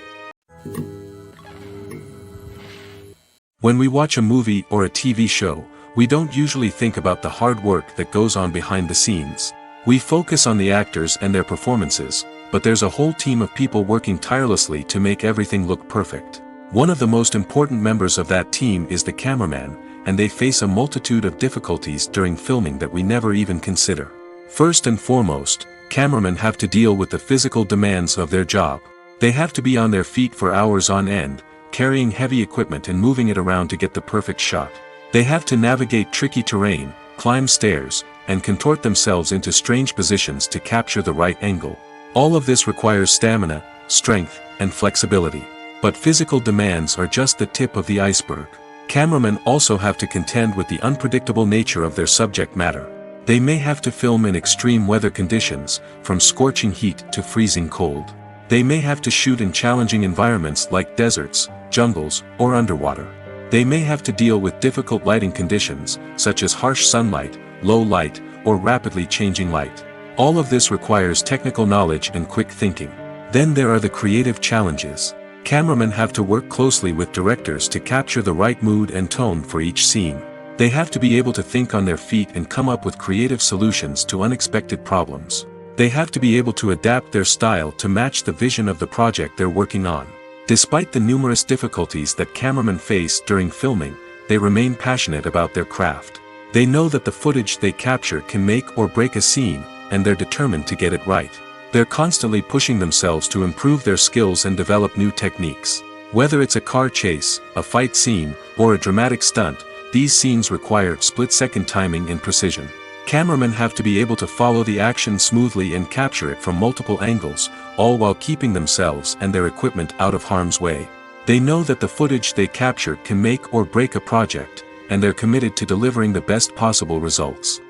When we watch a movie or a TV show, we don't usually think about the hard work that goes on behind the scenes. We focus on the actors and their performances, but there's a whole team of people working tirelessly to make everything look perfect. One of the most important members of that team is the cameraman, and they face a multitude of difficulties during filming that we never even consider. First and foremost, cameramen have to deal with the physical demands of their job. They have to be on their feet for hours on end, carrying heavy equipment and moving it around to get the perfect shot. They have to navigate tricky terrain, climb stairs, and contort themselves into strange positions to capture the right angle. All of this requires stamina, strength, and flexibility. But physical demands are just the tip of the iceberg. Cameramen also have to contend with the unpredictable nature of their subject matter. They may have to film in extreme weather conditions, from scorching heat to freezing cold. They may have to shoot in challenging environments like deserts, jungles, or underwater. They may have to deal with difficult lighting conditions, such as harsh sunlight, low light, or rapidly changing light. All of this requires technical knowledge and quick thinking. Then there are the creative challenges. Cameramen have to work closely with directors to capture the right mood and tone for each scene. They have to be able to think on their feet and come up with creative solutions to unexpected problems. They have to be able to adapt their style to match the vision of the project they're working on. Despite the numerous difficulties that cameramen face during filming, they remain passionate about their craft. They know that the footage they capture can make or break a scene, and they're determined to get it right. They're constantly pushing themselves to improve their skills and develop new techniques. Whether it's a car chase, a fight scene, or a dramatic stunt, these scenes require split-second timing and precision. Cameramen have to be able to follow the action smoothly and capture it from multiple angles, all while keeping themselves and their equipment out of harm's way. They know that the footage they capture can make or break a project, and they're committed to delivering the best possible results.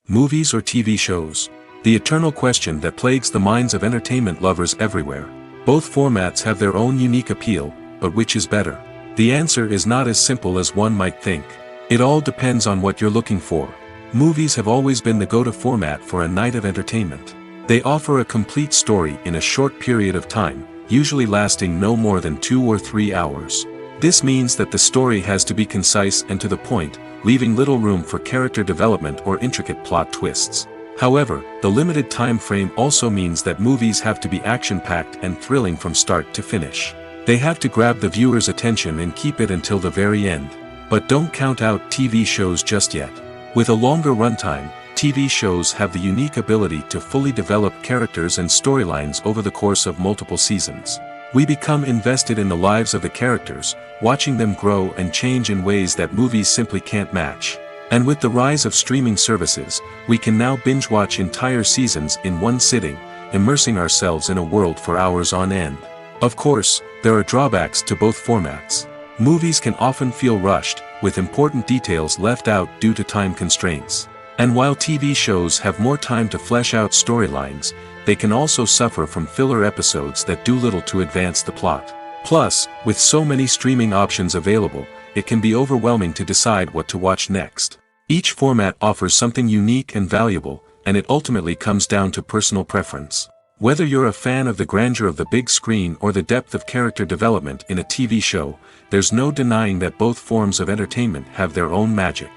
Movies or TV shows? The eternal question that plagues the minds of entertainment lovers everywhere. Both formats have their own unique appeal, but which is better? The answer is not as simple as one might think. It all depends on what you're looking for. Movies have always been the go-to format for a night of entertainment. They offer a complete story in a short period of time, usually lasting no more than 2 or 3 hours. This means that the story has to be concise and to the point, leaving little room for character development or intricate plot twists. However, the limited time frame also means that movies have to be action-packed and thrilling from start to finish. They have to grab the viewer's attention and keep it until the very end. But don't count out TV shows just yet. With a longer runtime, TV shows have the unique ability to fully develop characters and storylines over the course of multiple seasons. We become invested in the lives of the characters, watching them grow and change in ways that movies simply can't match. And with the rise of streaming services, we can now binge-watch entire seasons in one sitting, immersing ourselves in a world for hours on end. Of course, there are drawbacks to both formats. Movies can often feel rushed, with important details left out due to time constraints. And while TV shows have more time to flesh out storylines, they can also suffer from filler episodes that do little to advance the plot. Plus, with so many streaming options available, it can be overwhelming to decide what to watch next. Each format offers something unique and valuable, and it ultimately comes down to personal preference. Whether you're a fan of the grandeur of the big screen or the depth of character development in a TV show, there's no denying that both forms of entertainment have their own magic.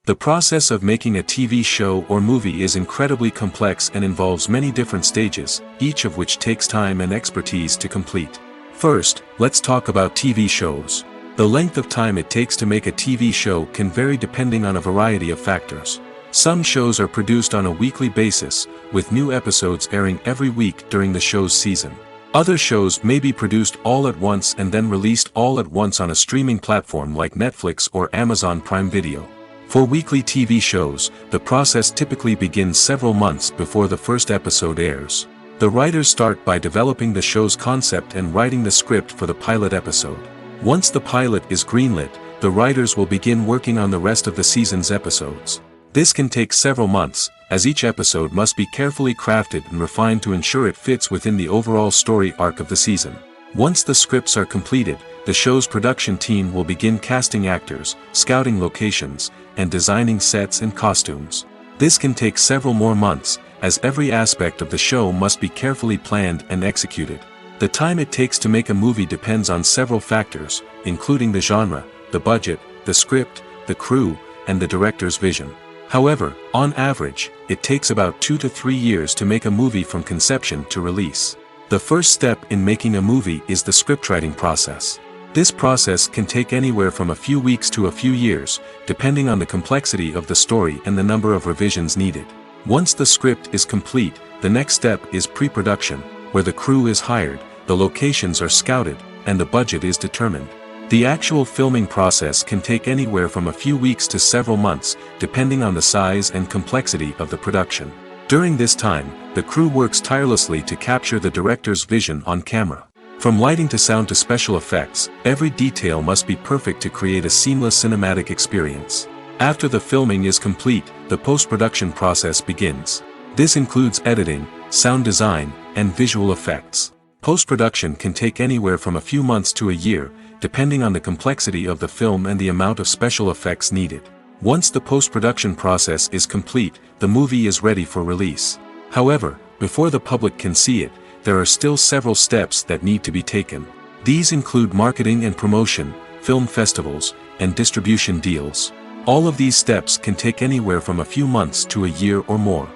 The process of making a TV show or movie is incredibly complex and involves many different stages, each of which takes time and expertise to complete. First, let's talk about TV shows. The length of time it takes to make a TV show can vary depending on a variety of factors. Some shows are produced on a weekly basis, with new episodes airing every week during the show's season. Other shows may be produced all at once and then released all at once on a streaming platform like Netflix or Amazon Prime Video. For weekly TV shows, the process typically begins several months before the first episode airs. The writers start by developing the show's concept and writing the script for the pilot episode. Once the pilot is greenlit, the writers will begin working on the rest of the season's episodes. This can take several months, as each episode must be carefully crafted and refined to ensure it fits within the overall story arc of the season. Once the scripts are completed, the show's production team will begin casting actors, scouting locations, and designing sets and costumes. This can take several more months, as every aspect of the show must be carefully planned and executed. The time it takes to make a movie depends on several factors, including the genre, the budget, the script, the crew, and the director's vision. However, on average, it takes about 2 to 3 years to make a movie from conception to release. The first step in making a movie is the scriptwriting process. This process can take anywhere from a few weeks to a few years, depending on the complexity of the story and the number of revisions needed. Once the script is complete, the next step is pre-production, where the crew is hired, the locations are scouted, and the budget is determined. The actual filming process can take anywhere from a few weeks to several months, depending on the size and complexity of the production. During this time, the crew works tirelessly to capture the director's vision on camera. From lighting to sound to special effects, every detail must be perfect to create a seamless cinematic experience. After the filming is complete, the post-production process begins. This includes editing, sound design, and visual effects. Post-production can take anywhere from a few months to a year, depending on the complexity of the film and the amount of special effects needed. Once the post-production process is complete, the movie is ready for release. However, before the public can see it, there are still several steps that need to be taken. These include marketing and promotion, film festivals, and distribution deals. All of these steps can take anywhere from a few months to a year or more.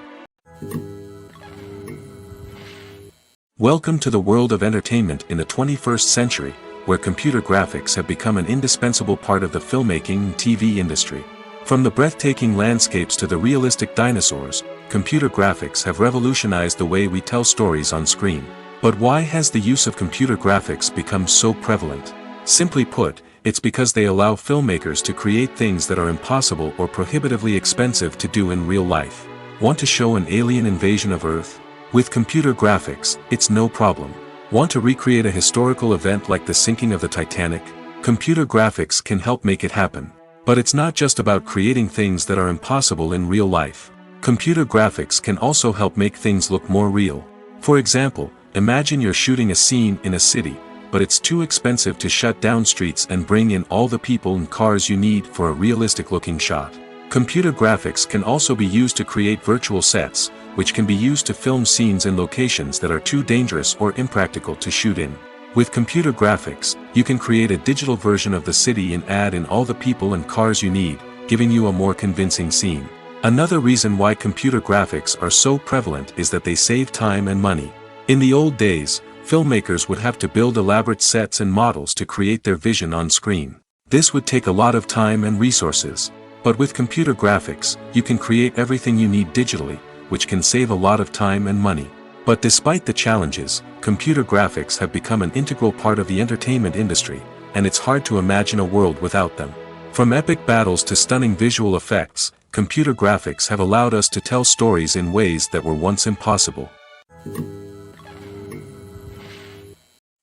Welcome to the world of entertainment in the 21st century, where computer graphics have become an indispensable part of the filmmaking and TV industry. From the breathtaking landscapes to the realistic dinosaurs, computer graphics have revolutionized the way we tell stories on screen. But why has the use of computer graphics become so prevalent? Simply put, it's because they allow filmmakers to create things that are impossible or prohibitively expensive to do in real life. Want to show an alien invasion of Earth? With computer graphics, it's no problem. Want to recreate a historical event like the sinking of the Titanic? Computer graphics can help make it happen. But it's not just about creating things that are impossible in real life. Computer graphics can also help make things look more real. For example, imagine you're shooting a scene in a city, but it's too expensive to shut down streets and bring in all the people and cars you need for a realistic-looking shot. Computer graphics can also be used to create virtual sets, which can be used to film scenes in locations that are too dangerous or impractical to shoot in. With computer graphics, you can create a digital version of the city and add in all the people and cars you need, giving you a more convincing scene. Another reason why computer graphics are so prevalent is that they save time and money. In the old days, filmmakers would have to build elaborate sets and models to create their vision on screen. This would take a lot of time and resources. But with computer graphics, you can create everything you need digitally, which can save a lot of time and money. But despite the challenges, computer graphics have become an integral part of the entertainment industry, and it's hard to imagine a world without them. From epic battles to stunning visual effects, computer graphics have allowed us to tell stories in ways that were once impossible.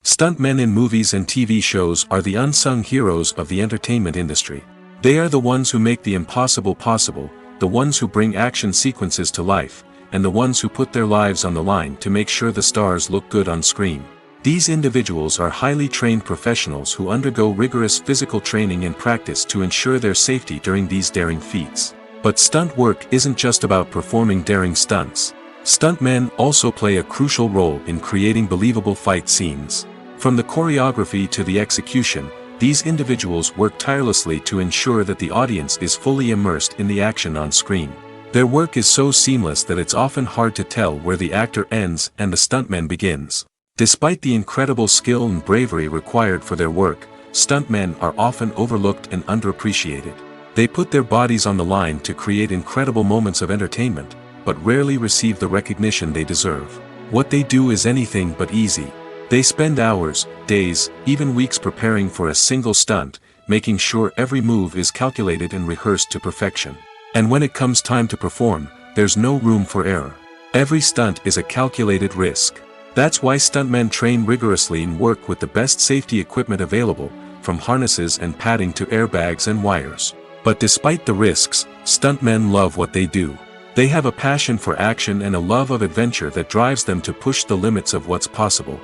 Stuntmen in movies and TV shows are the unsung heroes of the entertainment industry. They are the ones who make the impossible possible, the ones who bring action sequences to life, and the ones who put their lives on the line to make sure the stars look good on screen. These individuals are highly trained professionals who undergo rigorous physical training and practice to ensure their safety during these daring feats. But stunt work isn't just about performing daring stunts. Stuntmen also play a crucial role in creating believable fight scenes. From the choreography to the execution, these individuals work tirelessly to ensure that the audience is fully immersed in the action on screen. Their work is so seamless that it's often hard to tell where the actor ends and the stuntman begins. Despite the incredible skill and bravery required for their work, stuntmen are often overlooked and underappreciated. They put their bodies on the line to create incredible moments of entertainment, but rarely receive the recognition they deserve. What they do is anything but easy. They spend hours, days, even weeks preparing for a single stunt, making sure every move is calculated and rehearsed to perfection. And when it comes time to perform, there's no room for error. Every stunt is a calculated risk. That's why stuntmen train rigorously and work with the best safety equipment available, from harnesses and padding to airbags and wires. But despite the risks, stuntmen love what they do. They have a passion for action and a love of adventure that drives them to push the limits of what's possible.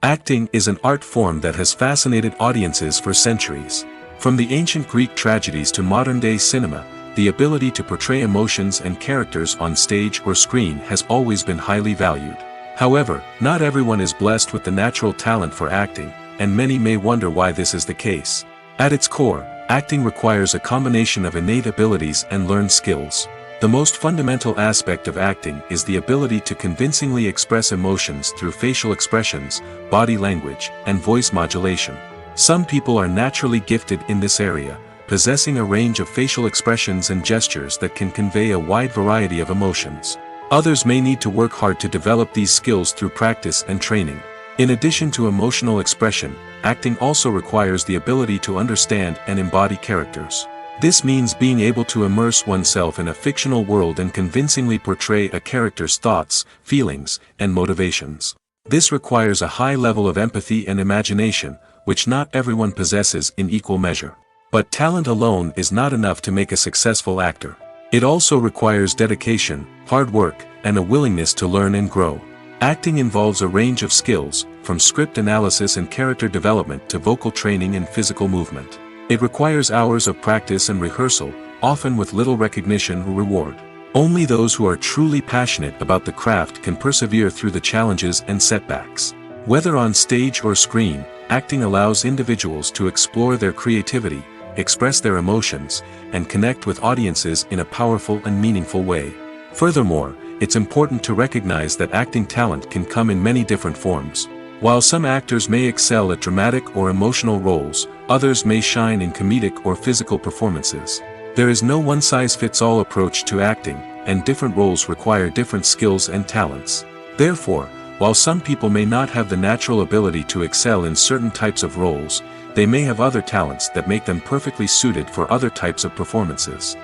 Acting is an art form that has fascinated audiences for centuries. From the ancient Greek tragedies to modern-day cinema, the ability to portray emotions and characters on stage or screen has always been highly valued. However, not everyone is blessed with the natural talent for acting, and many may wonder why this is the case. At its core, acting requires a combination of innate abilities and learned skills. The most fundamental aspect of acting is the ability to convincingly express emotions through facial expressions, body language, and voice modulation. Some people are naturally gifted in this area, possessing a range of facial expressions and gestures that can convey a wide variety of emotions. Others may need to work hard to develop these skills through practice and training. In addition to emotional expression, acting also requires the ability to understand and embody characters. This means being able to immerse oneself in a fictional world and convincingly portray a character's thoughts, feelings, and motivations. This requires a high level of empathy and imagination, which not everyone possesses in equal measure. But talent alone is not enough to make a successful actor. It also requires dedication, hard work, and a willingness to learn and grow. Acting involves a range of skills, from script analysis and character development to vocal training and physical movement. It requires hours of practice and rehearsal, often with little recognition or reward. Only those who are truly passionate about the craft can persevere through the challenges and setbacks. Whether on stage or screen, acting allows individuals to explore their creativity, express their emotions, and connect with audiences in a powerful and meaningful way. Furthermore, it's important to recognize that acting talent can come in many different forms. While some actors may excel at dramatic or emotional roles, others may shine in comedic or physical performances. There is no one-size-fits-all approach to acting, and different roles require different skills and talents. Therefore, while some people may not have the natural ability to excel in certain types of roles, they may have other talents that make them perfectly suited for other types of performances.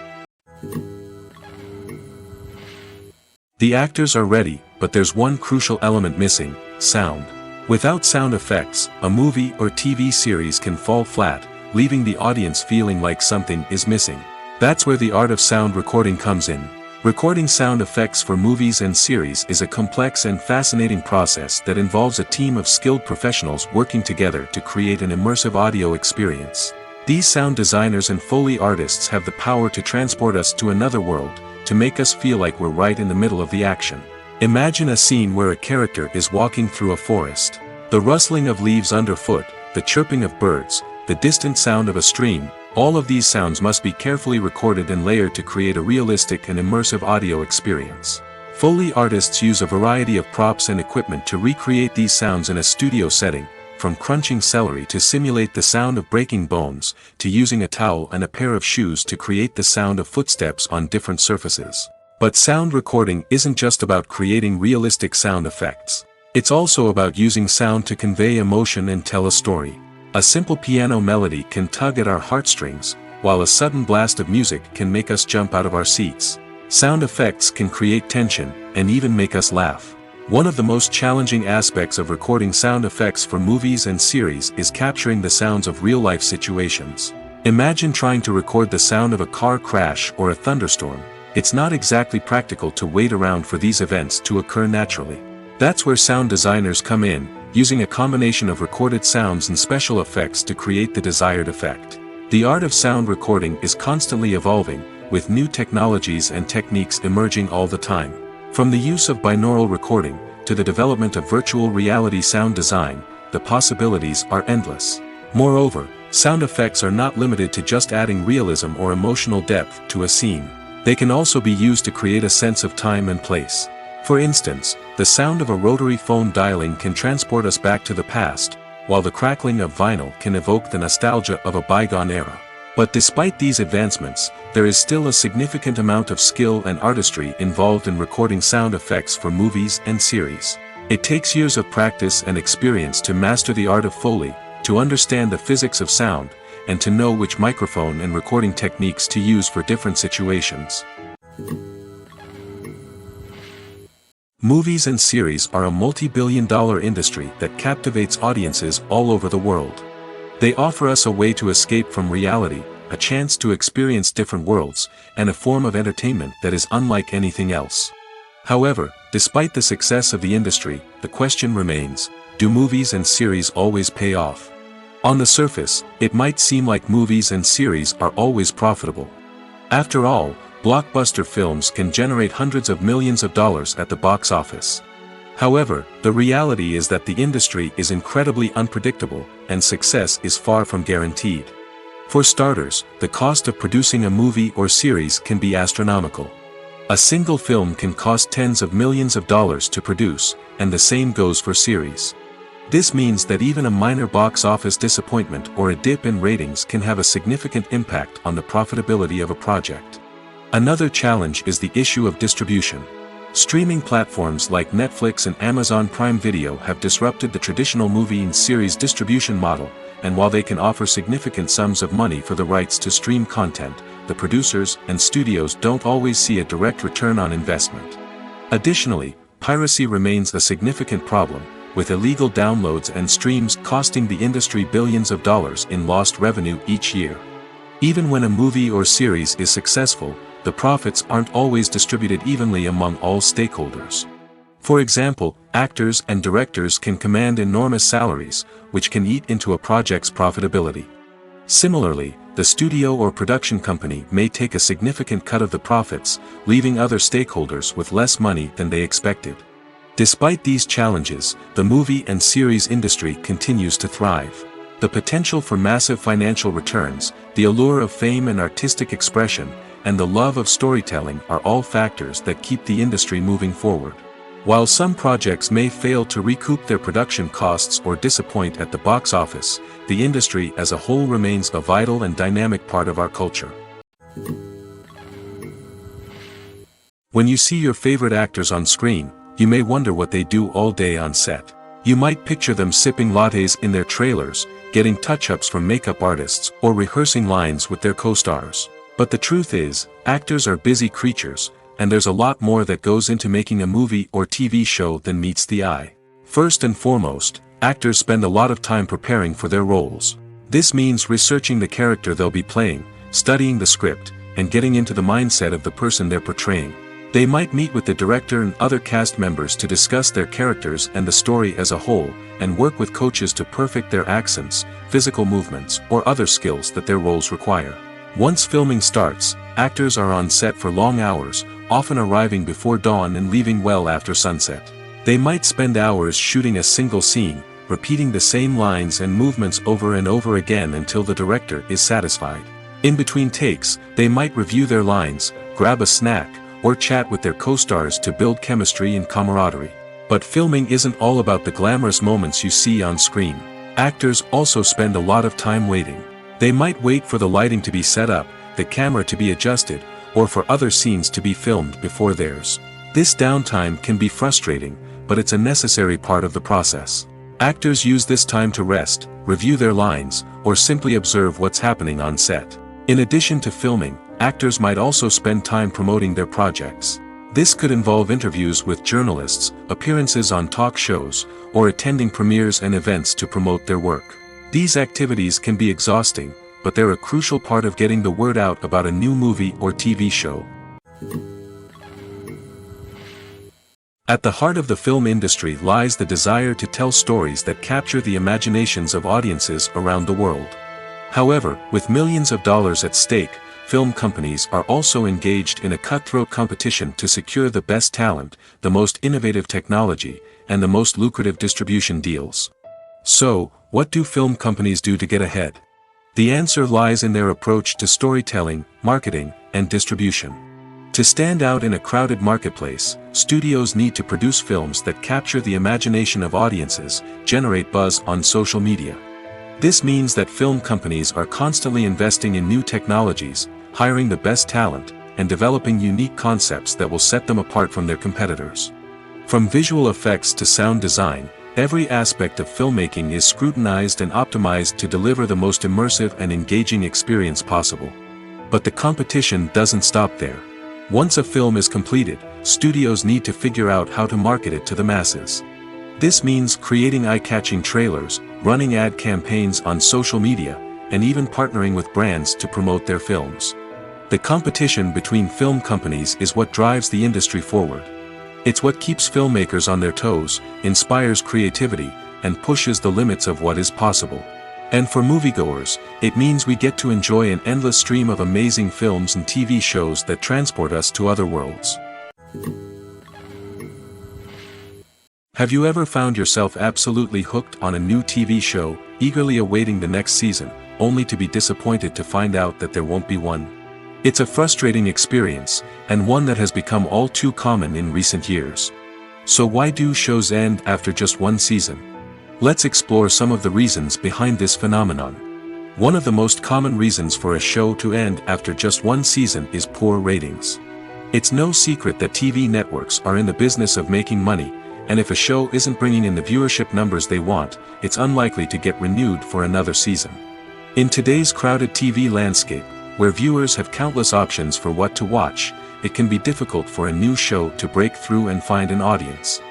The actors are ready, but there's one crucial element missing: sound. Without sound effects, a movie or TV series can fall flat, leaving the audience feeling like something is missing. That's where the art of sound recording comes in. Recording sound effects for movies and series is a complex and fascinating process that involves a team of skilled professionals working together to create an immersive audio experience. These sound designers and Foley artists have the power to transport us to another world, to make us feel like we're right in the middle of the action. Imagine a scene where a character is walking through a forest. The rustling of leaves underfoot, the chirping of birds, the distant sound of a stream, all of these sounds must be carefully recorded and layered to create a realistic and immersive audio experience. Foley artists use a variety of props and equipment to recreate these sounds in a studio setting, from crunching celery to simulate the sound of breaking bones, to using a towel and a pair of shoes to create the sound of footsteps on different surfaces. But sound recording isn't just about creating realistic sound effects. It's also about using sound to convey emotion and tell a story. A simple piano melody can tug at our heartstrings, while a sudden blast of music can make us jump out of our seats. Sound effects can create tension, and even make us laugh. One of the most challenging aspects of recording sound effects for movies and series is capturing the sounds of real-life situations. Imagine trying to record the sound of a car crash or a thunderstorm. It's not exactly practical to wait around for these events to occur naturally. That's where sound designers come in, using a combination of recorded sounds and special effects to create the desired effect. The art of sound recording is constantly evolving, with new technologies and techniques emerging all the time. From the use of binaural recording, to the development of virtual reality sound design, the possibilities are endless. Moreover, sound effects are not limited to just adding realism or emotional depth to a scene. They can also be used to create a sense of time and place. For instance, the sound of a rotary phone dialing can transport us back to the past, while the crackling of vinyl can evoke the nostalgia of a bygone era. But despite these advancements, there is still a significant amount of skill and artistry involved in recording sound effects for movies and series. It takes years of practice and experience to master the art of Foley, to understand the physics of sound, and to know which microphone and recording techniques to use for different situations. Movies and series are a multi-billion-dollar industry that captivates audiences all over the world. They offer us a way to escape from reality, a chance to experience different worlds, and a form of entertainment that is unlike anything else. However, despite the success of the industry, the question remains, do movies and series always pay off? On the surface, it might seem like movies and series are always profitable. After all, blockbuster films can generate hundreds of millions of dollars at the box office. However, the reality is that the industry is incredibly unpredictable, and success is far from guaranteed. For starters, the cost of producing a movie or series can be astronomical. A single film can cost tens of millions of dollars to produce, and the same goes for series. This means that even a minor box office disappointment or a dip in ratings can have a significant impact on the profitability of a project. Another challenge is the issue of distribution. Streaming platforms like Netflix and Amazon Prime Video have disrupted the traditional movie and series distribution model, and while they can offer significant sums of money for the rights to stream content, the producers and studios don't always see a direct return on investment. Additionally, piracy remains a significant problem, with illegal downloads and streams costing the industry billions of dollars in lost revenue each year. Even when a movie or series is successful, the profits aren't always distributed evenly among all stakeholders. For example, actors and directors can command enormous salaries, which can eat into a project's profitability. Similarly, the studio or production company may take a significant cut of the profits, leaving other stakeholders with less money than they expected. Despite these challenges, the movie and series industry continues to thrive. The potential for massive financial returns, the allure of fame and artistic expression, and the love of storytelling are all factors that keep the industry moving forward. While some projects may fail to recoup their production costs or disappoint at the box office, the industry as a whole remains a vital and dynamic part of our culture. When you see your favorite actors on screen, you may wonder what they do all day on set. You might picture them sipping lattes in their trailers, getting touch-ups from makeup artists, or rehearsing lines with their co-stars. But the truth is, actors are busy creatures, and there's a lot more that goes into making a movie or TV show than meets the eye. First and foremost, actors spend a lot of time preparing for their roles. This means researching the character they'll be playing, studying the script, and getting into the mindset of the person they're portraying. They might meet with the director and other cast members to discuss their characters and the story as a whole, and work with coaches to perfect their accents, physical movements, or other skills that their roles require. Once filming starts, actors are on set for long hours, often arriving before dawn and leaving well after sunset. They might spend hours shooting a single scene, repeating the same lines and movements over and over again until the director is satisfied. In between takes, they might review their lines, grab a snack, or chat with their co-stars to build chemistry and camaraderie. But filming isn't all about the glamorous moments you see on screen. Actors also spend a lot of time waiting. They might wait for the lighting to be set up, the camera to be adjusted, or for other scenes to be filmed before theirs. This downtime can be frustrating, but it's a necessary part of the process. Actors use this time to rest, review their lines, or simply observe what's happening on set. In addition to filming, actors might also spend time promoting their projects. This could involve interviews with journalists, appearances on talk shows, or attending premieres and events to promote their work. These activities can be exhausting, but they're a crucial part of getting the word out about a new movie or TV show. At the heart of the film industry lies the desire to tell stories that capture the imaginations of audiences around the world. However, with millions of dollars at stake, film companies are also engaged in a cutthroat competition to secure the best talent, the most innovative technology, and the most lucrative distribution deals. So, what do film companies do to get ahead? The answer lies in their approach to storytelling, marketing, and distribution. To stand out in a crowded marketplace, studios need to produce films that capture the imagination of audiences, generate buzz on social media. This means that film companies are constantly investing in new technologies, hiring the best talent, and developing unique concepts that will set them apart from their competitors. From visual effects to sound design, every aspect of filmmaking is scrutinized and optimized to deliver the most immersive and engaging experience possible. But the competition doesn't stop there. Once a film is completed, studios need to figure out how to market it to the masses. This means creating eye-catching trailers, running ad campaigns on social media, and even partnering with brands to promote their films. The competition between film companies is what drives the industry forward. It's what keeps filmmakers on their toes, inspires creativity, and pushes the limits of what is possible. And for moviegoers, it means we get to enjoy an endless stream of amazing films and TV shows that transport us to other worlds. Have you ever found yourself absolutely hooked on a new TV show, eagerly awaiting the next season, only to be disappointed to find out that there won't be one? It's a frustrating experience, and one that has become all too common in recent years. So why do shows end after just one season? Let's explore some of the reasons behind this phenomenon. One of the most common reasons for a show to end after just one season is poor ratings. It's no secret that TV networks are in the business of making money, and if a show isn't bringing in the viewership numbers they want, it's unlikely to get renewed for another season. In today's crowded TV landscape, where viewers have countless options for what to watch, it can be difficult for a new show to break through and find an audience.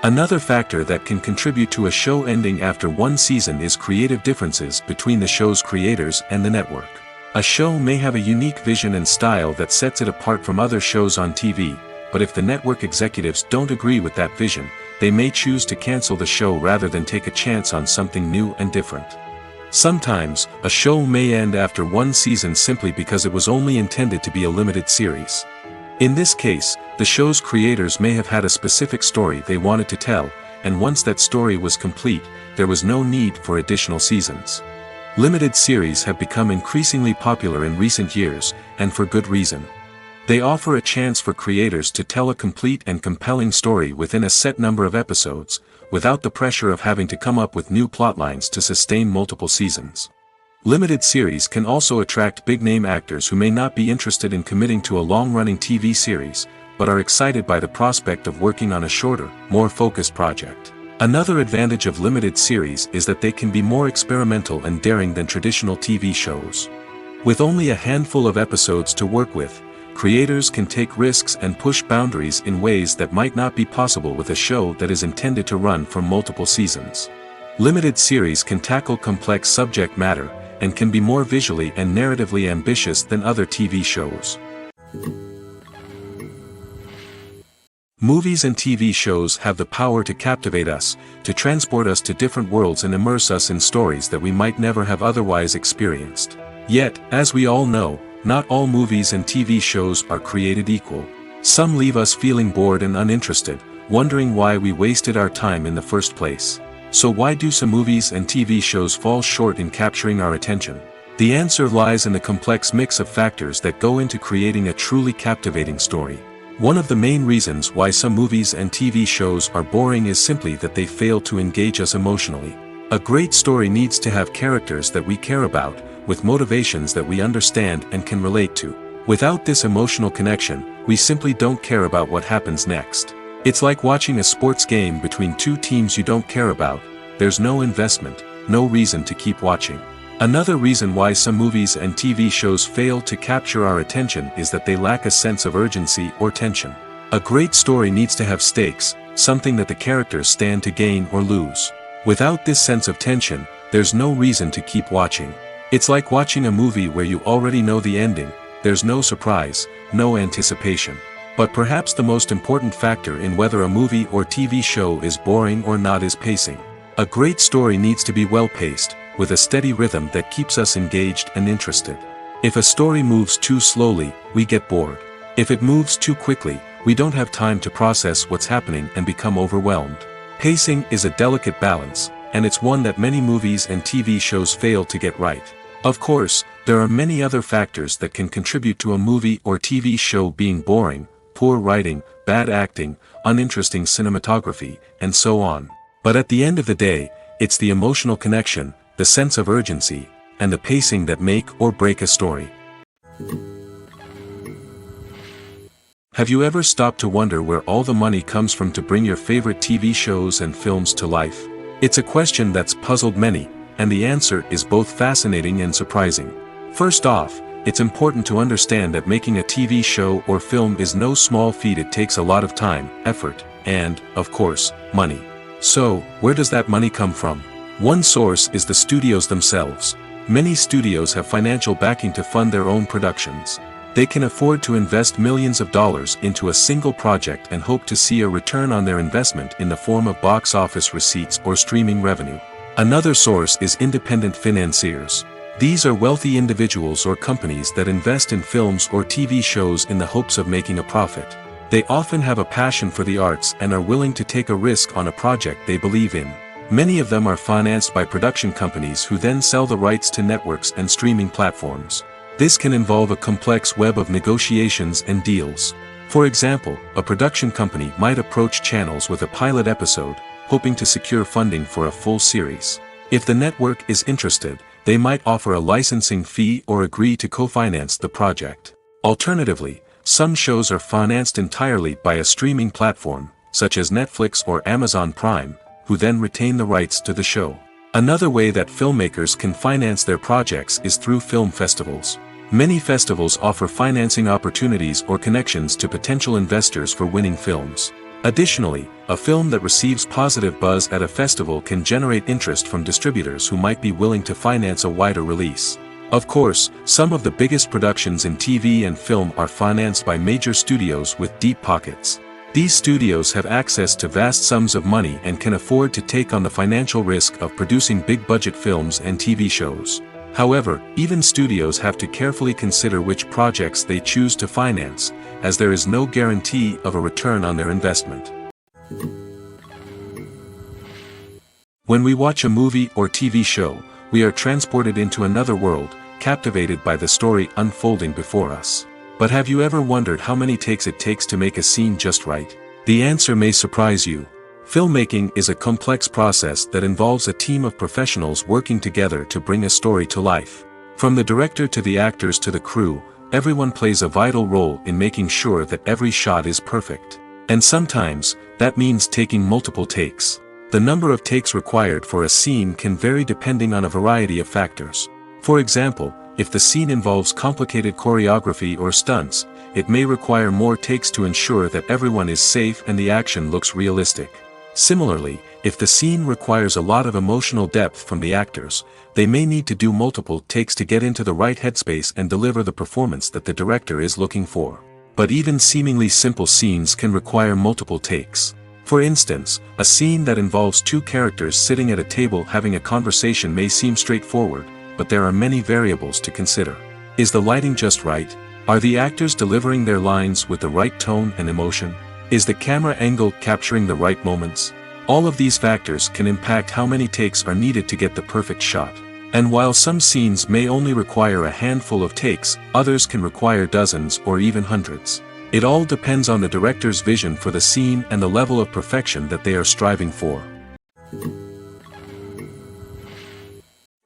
Another factor that can contribute to a show ending after one season is creative differences between the show's creators and the network. A show may have a unique vision and style that sets it apart from other shows on TV, but if the network executives don't agree with that vision, they may choose to cancel the show rather than take a chance on something new and different. Sometimes, a show may end after one season simply because it was only intended to be a limited series. In this case, the show's creators may have had a specific story they wanted to tell, and once that story was complete, there was no need for additional seasons. Limited series have become increasingly popular in recent years, and for good reason. They offer a chance for creators to tell a complete and compelling story within a set number of episodes, without the pressure of having to come up with new plotlines to sustain multiple seasons. Limited series can also attract big-name actors who may not be interested in committing to a long-running TV series, but are excited by the prospect of working on a shorter, more focused project. Another advantage of limited series is that they can be more experimental and daring than traditional TV shows. With only a handful of episodes to work with, creators can take risks and push boundaries in ways that might not be possible with a show that is intended to run for multiple seasons. Limited series can tackle complex subject matter, and can be more visually and narratively ambitious than other TV shows. Movies and TV shows have the power to captivate us, to transport us to different worlds and immerse us in stories that we might never have otherwise experienced. Yet, as we all know, not all movies and TV shows are created equal. Some leave us feeling bored and uninterested, wondering why we wasted our time in the first place. So why do some movies and TV shows fall short in capturing our attention? The answer lies in the complex mix of factors that go into creating a truly captivating story. One of the main reasons why some movies and TV shows are boring is simply that they fail to engage us emotionally. A great story needs to have characters that we care about, with motivations that we understand and can relate to. Without this emotional connection, we simply don't care about what happens next. It's like watching a sports game between two teams you don't care about. There's no investment, no reason to keep watching. Another reason why some movies and TV shows fail to capture our attention is that they lack a sense of urgency or tension. A great story needs to have stakes, something that the characters stand to gain or lose. Without this sense of tension, there's no reason to keep watching. It's like watching a movie where you already know the ending. There's no surprise, no anticipation. But perhaps the most important factor in whether a movie or TV show is boring or not is pacing. A great story needs to be well-paced, with a steady rhythm that keeps us engaged and interested. If a story moves too slowly, we get bored. If it moves too quickly, we don't have time to process what's happening and become overwhelmed. Pacing is a delicate balance, and it's one that many movies and TV shows fail to get right. Of course, there are many other factors that can contribute to a movie or TV show being boring: poor writing, bad acting, uninteresting cinematography, and so on. But at the end of the day, it's the emotional connection, the sense of urgency, and the pacing that make or break a story. Have you ever stopped to wonder where all the money comes from to bring your favorite TV shows and films to life? It's a question that's puzzled many, and the answer is both fascinating and surprising. First off, it's important to understand that making a TV show or film is no small feat. It takes a lot of time, effort, and, of course, money. So, where does that money come from? One source is the studios themselves. Many studios have financial backing to fund their own productions. They can afford to invest millions of dollars into a single project and hope to see a return on their investment in the form of box office receipts or streaming revenue. Another source is independent financiers. These are wealthy individuals or companies that invest in films or TV shows in the hopes of making a profit. They often have a passion for the arts and are willing to take a risk on a project they believe in. Many of them are financed by production companies who then sell the rights to networks and streaming platforms. This can involve a complex web of negotiations and deals. For example, a production company might approach channels with a pilot episode, hoping to secure funding for a full series. If the network is interested, they might offer a licensing fee or agree to co-finance the project. Alternatively, some shows are financed entirely by a streaming platform, such as Netflix or Amazon Prime, who then retain the rights to the show. Another way that filmmakers can finance their projects is through film festivals. Many festivals offer financing opportunities or connections to potential investors for winning films. Additionally, a film that receives positive buzz at a festival can generate interest from distributors who might be willing to finance a wider release. Of course, some of the biggest productions in TV and film are financed by major studios with deep pockets. These studios have access to vast sums of money and can afford to take on the financial risk of producing big-budget films and TV shows. However, even studios have to carefully consider which projects they choose to finance, as there is no guarantee of a return on their investment. When we watch a movie or TV show, we are transported into another world, captivated by the story unfolding before us. But have you ever wondered how many takes it takes to make a scene just right? The answer may surprise you. Filmmaking is a complex process that involves a team of professionals working together to bring a story to life. From the director to the actors to the crew, everyone plays a vital role in making sure that every shot is perfect. And sometimes, that means taking multiple takes. The number of takes required for a scene can vary depending on a variety of factors. For example, if the scene involves complicated choreography or stunts, it may require more takes to ensure that everyone is safe and the action looks realistic. Similarly, if the scene requires a lot of emotional depth from the actors, they may need to do multiple takes to get into the right headspace and deliver the performance that the director is looking for. But even seemingly simple scenes can require multiple takes. For instance, a scene that involves two characters sitting at a table having a conversation may seem straightforward, but there are many variables to consider. Is the lighting just right? Are the actors delivering their lines with the right tone and emotion? Is the camera angle capturing the right moments? All of these factors can impact how many takes are needed to get the perfect shot. And while some scenes may only require a handful of takes, others can require dozens or even hundreds. It all depends on the director's vision for the scene and the level of perfection that they are striving for.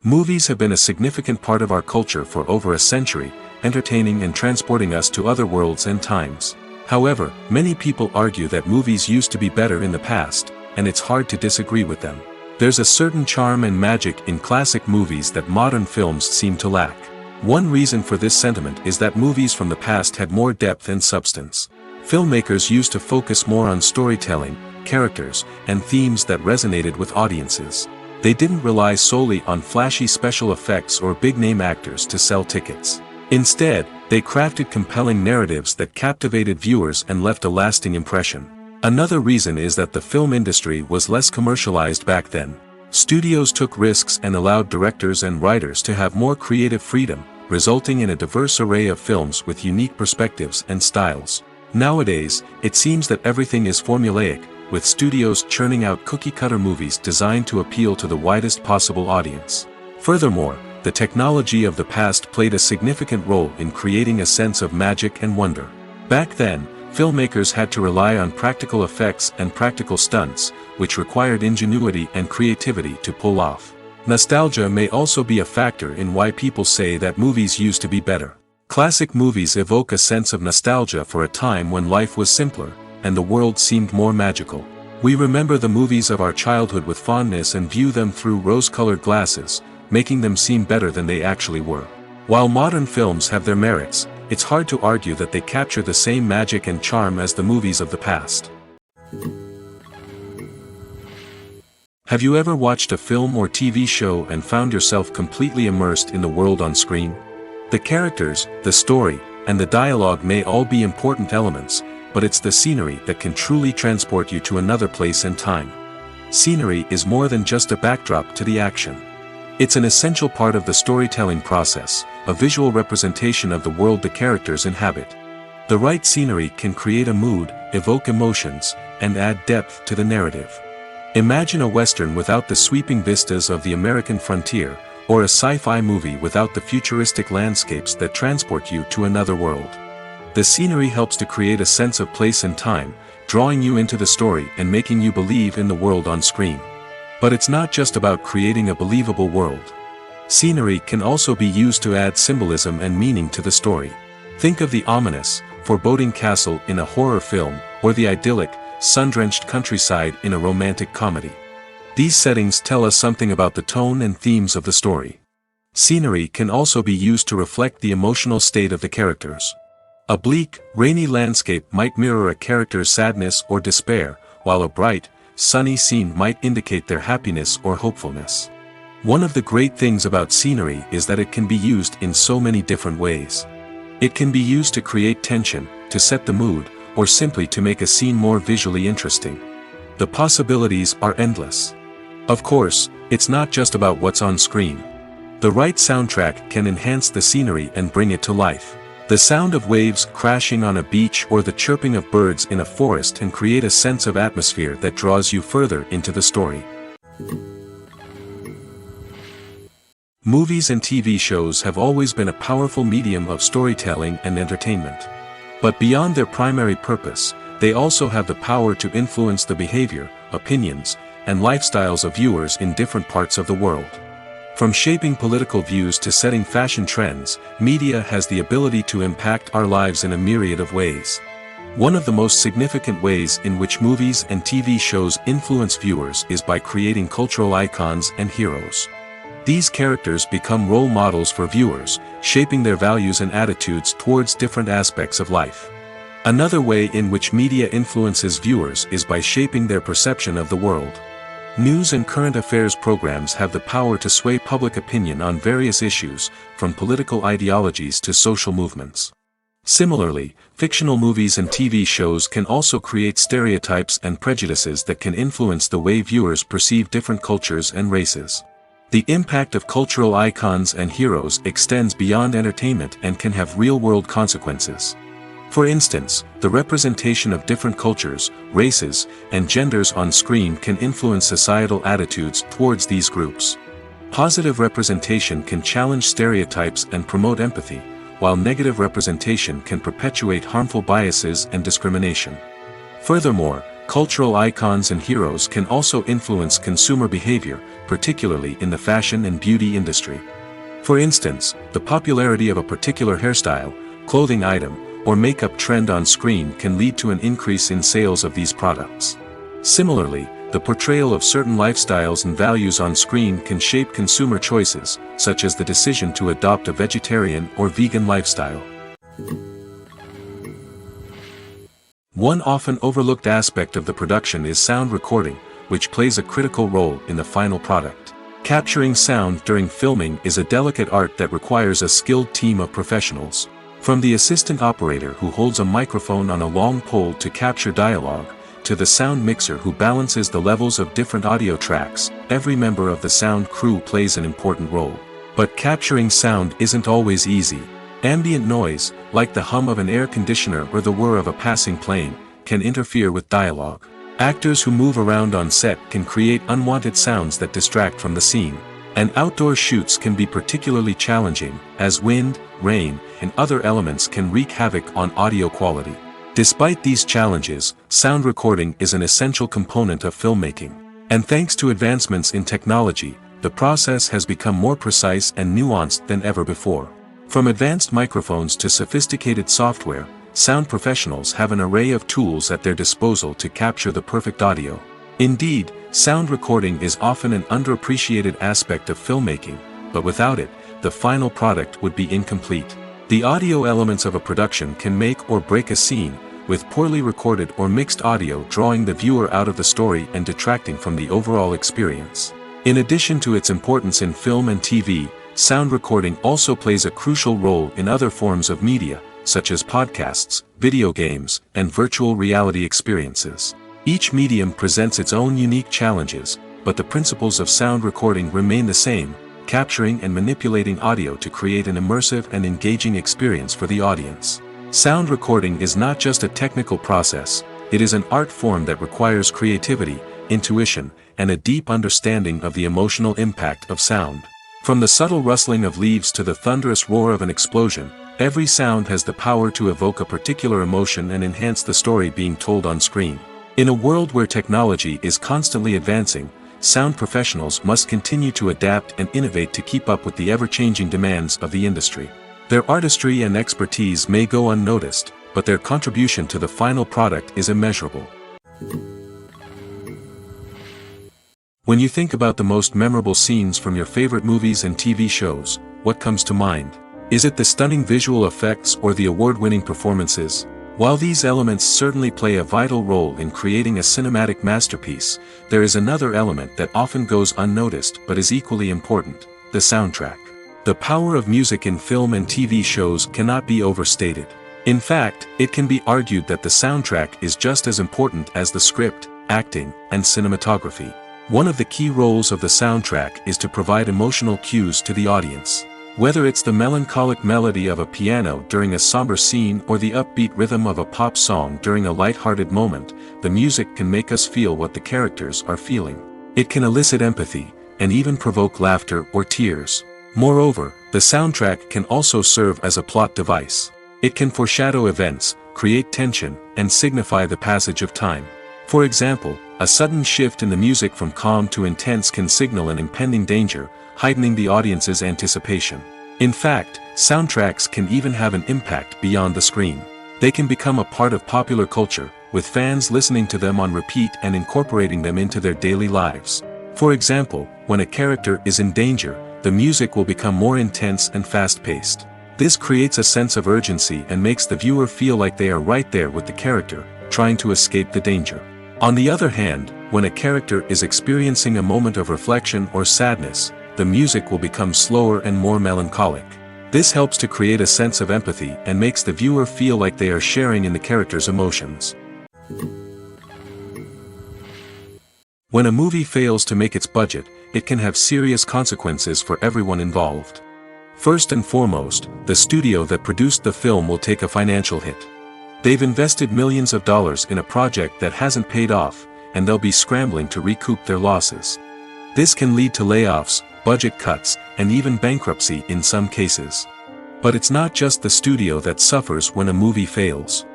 Movies have been a significant part of our culture for over a century, entertaining and transporting us to other worlds and times. However, many people argue that movies used to be better in the past, and it's hard to disagree with them. There's a certain charm and magic in classic movies that modern films seem to lack. One reason for this sentiment is that movies from the past had more depth and substance. Filmmakers used to focus more on storytelling, characters, and themes that resonated with audiences. They didn't rely solely on flashy special effects or big-name actors to sell tickets. Instead, they crafted compelling narratives that captivated viewers and left a lasting impression. Another reason is that the film industry was less commercialized back then. Studios took risks and allowed directors and writers to have more creative freedom, resulting in a diverse array of films with unique perspectives and styles. Nowadays, it seems that everything is formulaic, with studios churning out cookie-cutter movies designed to appeal to the widest possible audience. Furthermore, the technology of the past played a significant role in creating a sense of magic and wonder. Back then, filmmakers had to rely on practical effects and practical stunts, which required ingenuity and creativity to pull off. Nostalgia may also be a factor in why people say that movies used to be better. Classic movies evoke a sense of nostalgia for a time when life was simpler, and the world seemed more magical. We remember the movies of our childhood with fondness and view them through rose-colored glasses, making them seem better than they actually were. While modern films have their merits, it's hard to argue that they capture the same magic and charm as the movies of the past. Have you ever watched a film or TV show and found yourself completely immersed in the world on screen? The characters, the story, and the dialogue may all be important elements, but it's the scenery that can truly transport you to another place and time. Scenery is more than just a backdrop to the action. It's an essential part of the storytelling process, a visual representation of the world the characters inhabit. The right scenery can create a mood, evoke emotions, and add depth to the narrative. Imagine a Western without the sweeping vistas of the American frontier, or a sci-fi movie without the futuristic landscapes that transport you to another world. The scenery helps to create a sense of place and time, drawing you into the story and making you believe in the world on screen. But it's not just about creating a believable world. Scenery can also be used to add symbolism and meaning to the story. Think of the ominous, foreboding castle in a horror film, or the idyllic, sun-drenched countryside in a romantic comedy. These settings tell us something about the tone and themes of the story. Scenery can also be used to reflect the emotional state of the characters. A bleak, rainy landscape might mirror a character's sadness or despair, while a bright, sunny scene might indicate their happiness or hopefulness. One of the great things about scenery is that it can be used in so many different ways. It can be used to create tension, to set the mood, or simply to make a scene more visually interesting. The possibilities are endless. Of course, it's not just about what's on screen. The right soundtrack can enhance the scenery and bring it to life. The sound of waves crashing on a beach or the chirping of birds in a forest can create a sense of atmosphere that draws you further into the story. Movies and TV shows have always been a powerful medium of storytelling and entertainment. But beyond their primary purpose, they also have the power to influence the behavior, opinions, and lifestyles of viewers in different parts of the world. From shaping political views to setting fashion trends, media has the ability to impact our lives in a myriad of ways. One of the most significant ways in which movies and TV shows influence viewers is by creating cultural icons and heroes. These characters become role models for viewers, shaping their values and attitudes towards different aspects of life. Another way in which media influences viewers is by shaping their perception of the world. News and current affairs programs have the power to sway public opinion on various issues, from political ideologies to social movements. Similarly, fictional movies and TV shows can also create stereotypes and prejudices that can influence the way viewers perceive different cultures and races. The impact of cultural icons and heroes extends beyond entertainment and can have real-world consequences. For instance, the representation of different cultures, races, and genders on screen can influence societal attitudes towards these groups. Positive representation can challenge stereotypes and promote empathy, while negative representation can perpetuate harmful biases and discrimination. Furthermore, cultural icons and heroes can also influence consumer behavior, particularly in the fashion and beauty industry. For instance, the popularity of a particular hairstyle, clothing item, or makeup trend on screen can lead to an increase in sales of these products. Similarly, the portrayal of certain lifestyles and values on screen can shape consumer choices, such as the decision to adopt a vegetarian or vegan lifestyle. One often overlooked aspect of the production is sound recording, which plays a critical role in the final product. Capturing sound during filming is a delicate art that requires a skilled team of professionals. From the assistant operator who holds a microphone on a long pole to capture dialogue, to the sound mixer who balances the levels of different audio tracks, every member of the sound crew plays an important role. But capturing sound isn't always easy. Ambient noise, like the hum of an air conditioner or the whir of a passing plane, can interfere with dialogue. Actors who move around on set can create unwanted sounds that distract from the scene. And outdoor shoots can be particularly challenging, as wind, rain, and other elements can wreak havoc on audio quality. Despite these challenges, sound recording is an essential component of filmmaking. And thanks to advancements in technology, the process has become more precise and nuanced than ever before. From advanced microphones to sophisticated software, sound professionals have an array of tools at their disposal to capture the perfect audio. Indeed, sound recording is often an underappreciated aspect of filmmaking, but without it, the final product would be incomplete. The audio elements of a production can make or break a scene, with poorly recorded or mixed audio drawing the viewer out of the story and detracting from the overall experience. In addition to its importance in film and TV, sound recording also plays a crucial role in other forms of media, such as podcasts, video games, and virtual reality experiences. Each medium presents its own unique challenges, but the principles of sound recording remain the same, capturing and manipulating audio to create an immersive and engaging experience for the audience. Sound recording is not just a technical process, it is an art form that requires creativity, intuition, and a deep understanding of the emotional impact of sound. From the subtle rustling of leaves to the thunderous roar of an explosion, every sound has the power to evoke a particular emotion and enhance the story being told on screen. In a world where technology is constantly advancing, sound professionals must continue to adapt and innovate to keep up with the ever-changing demands of the industry. Their artistry and expertise may go unnoticed, but their contribution to the final product is immeasurable. When you think about the most memorable scenes from your favorite movies and TV shows, what comes to mind? Is it the stunning visual effects or the award-winning performances? While these elements certainly play a vital role in creating a cinematic masterpiece, there is another element that often goes unnoticed but is equally important: the soundtrack. The power of music in film and TV shows cannot be overstated. In fact, it can be argued that the soundtrack is just as important as the script, acting, and cinematography. One of the key roles of the soundtrack is to provide emotional cues to the audience. Whether it's the melancholic melody of a piano during a somber scene or the upbeat rhythm of a pop song during a light-hearted moment, the music can make us feel what the characters are feeling. It can elicit empathy, and even provoke laughter or tears. Moreover, the soundtrack can also serve as a plot device. It can foreshadow events, create tension, and signify the passage of time. For example, a sudden shift in the music from calm to intense can signal an impending danger, heightening the audience's anticipation. In fact, soundtracks can even have an impact beyond the screen. They can become a part of popular culture, with fans listening to them on repeat and incorporating them into their daily lives. For example, when a character is in danger, the music will become more intense and fast-paced. This creates a sense of urgency and makes the viewer feel like they are right there with the character, trying to escape the danger. On the other hand, when a character is experiencing a moment of reflection or sadness, the music will become slower and more melancholic. This helps to create a sense of empathy and makes the viewer feel like they are sharing in the character's emotions. When a movie fails to make its budget, it can have serious consequences for everyone involved. First and foremost, the studio that produced the film will take a financial hit. They've invested millions of dollars in a project that hasn't paid off, and they'll be scrambling to recoup their losses. This can lead to layoffs, budget cuts, and even bankruptcy in some cases. But it's not just the studio that suffers when a movie fails.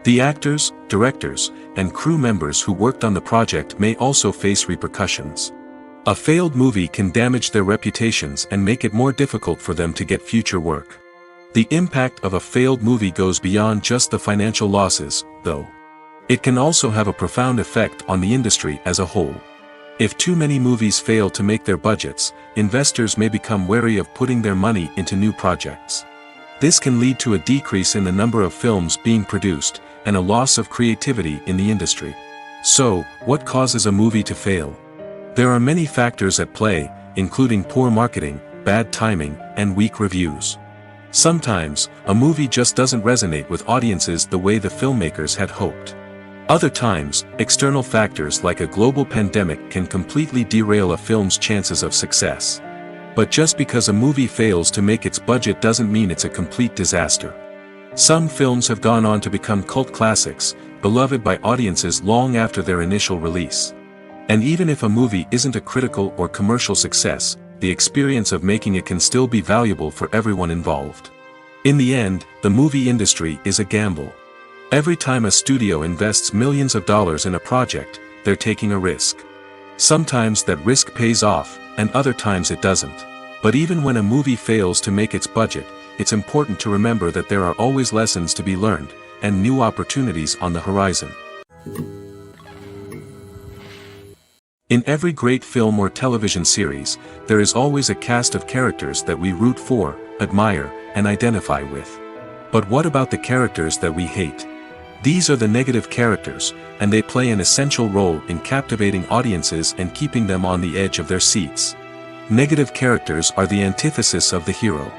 The actors, directors, and crew members who worked on the project may also face repercussions. A failed movie can damage their reputations and make it more difficult for them to get future work. The impact of a failed movie goes beyond just the financial losses, though. It can also have a profound effect on the industry as a whole. If too many movies fail to make their budgets, investors may become wary of putting their money into new projects. This can lead to a decrease in the number of films being produced, and a loss of creativity in the industry. So, what causes a movie to fail? There are many factors at play, including poor marketing, bad timing, and weak reviews. Sometimes, a movie just doesn't resonate with audiences the way the filmmakers had hoped. Other times, external factors like a global pandemic can completely derail a film's chances of success. But just because a movie fails to make its budget doesn't mean it's a complete disaster. Some films have gone on to become cult classics, beloved by audiences long after their initial release. And even if a movie isn't a critical or commercial success, the experience of making it can still be valuable for everyone involved. In the end, the movie industry is a gamble. Every time a studio invests millions of dollars in a project, they're taking a risk. Sometimes that risk pays off, and other times it doesn't. But even when a movie fails to make its budget, it's important to remember that there are always lessons to be learned, and new opportunities on the horizon. In every great film or television series, there is always a cast of characters that we root for, admire, and identify with. But what about the characters that we hate? These are the negative characters, and they play an essential role in captivating audiences and keeping them on the edge of their seats. Negative characters are the antithesis of the hero.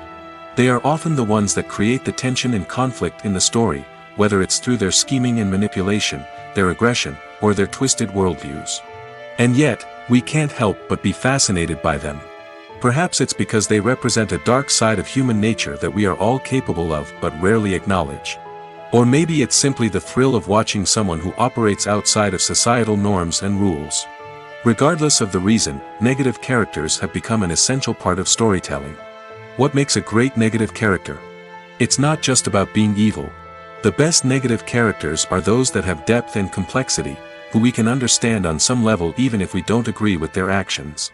They are often the ones that create the tension and conflict in the story, whether it's through their scheming and manipulation, their aggression, or their twisted worldviews. And yet, we can't help but be fascinated by them. Perhaps it's because they represent a dark side of human nature that we are all capable of but rarely acknowledge. Or maybe it's simply the thrill of watching someone who operates outside of societal norms and rules. Regardless of the reason, negative characters have become an essential part of storytelling. What makes a great negative character? It's not just about being evil. The best negative characters are those that have depth and complexity, who we can understand on some level even if we don't agree with their actions.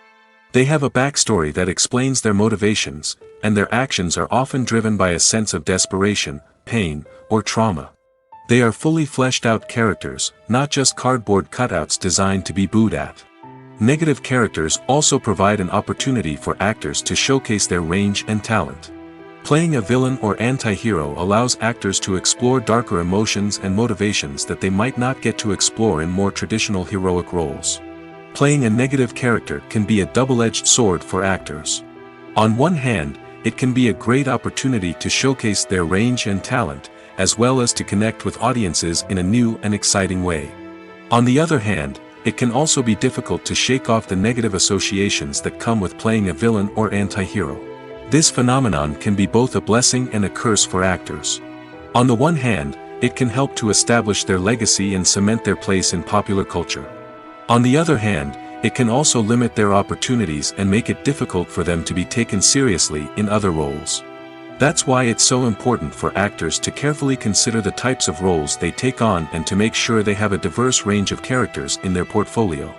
They have a backstory that explains their motivations, and their actions are often driven by a sense of desperation, pain, or trauma. They are fully fleshed out characters, not just cardboard cutouts designed to be booed at. Negative characters also provide an opportunity for actors to showcase their range and talent. Playing a villain or anti-hero allows actors to explore darker emotions and motivations that they might not get to explore in more traditional heroic roles. Playing a negative character can be a double-edged sword for actors. On one hand, it can be a great opportunity to showcase their range and talent, as well as to connect with audiences in a new and exciting way. On the other hand, it can also be difficult to shake off the negative associations that come with playing a villain or anti-hero. This phenomenon can be both a blessing and a curse for actors. On the one hand, it can help to establish their legacy and cement their place in popular culture. On the other hand, it can also limit their opportunities and make it difficult for them to be taken seriously in other roles. That's why it's so important for actors to carefully consider the types of roles they take on and to make sure they have a diverse range of characters in their portfolio.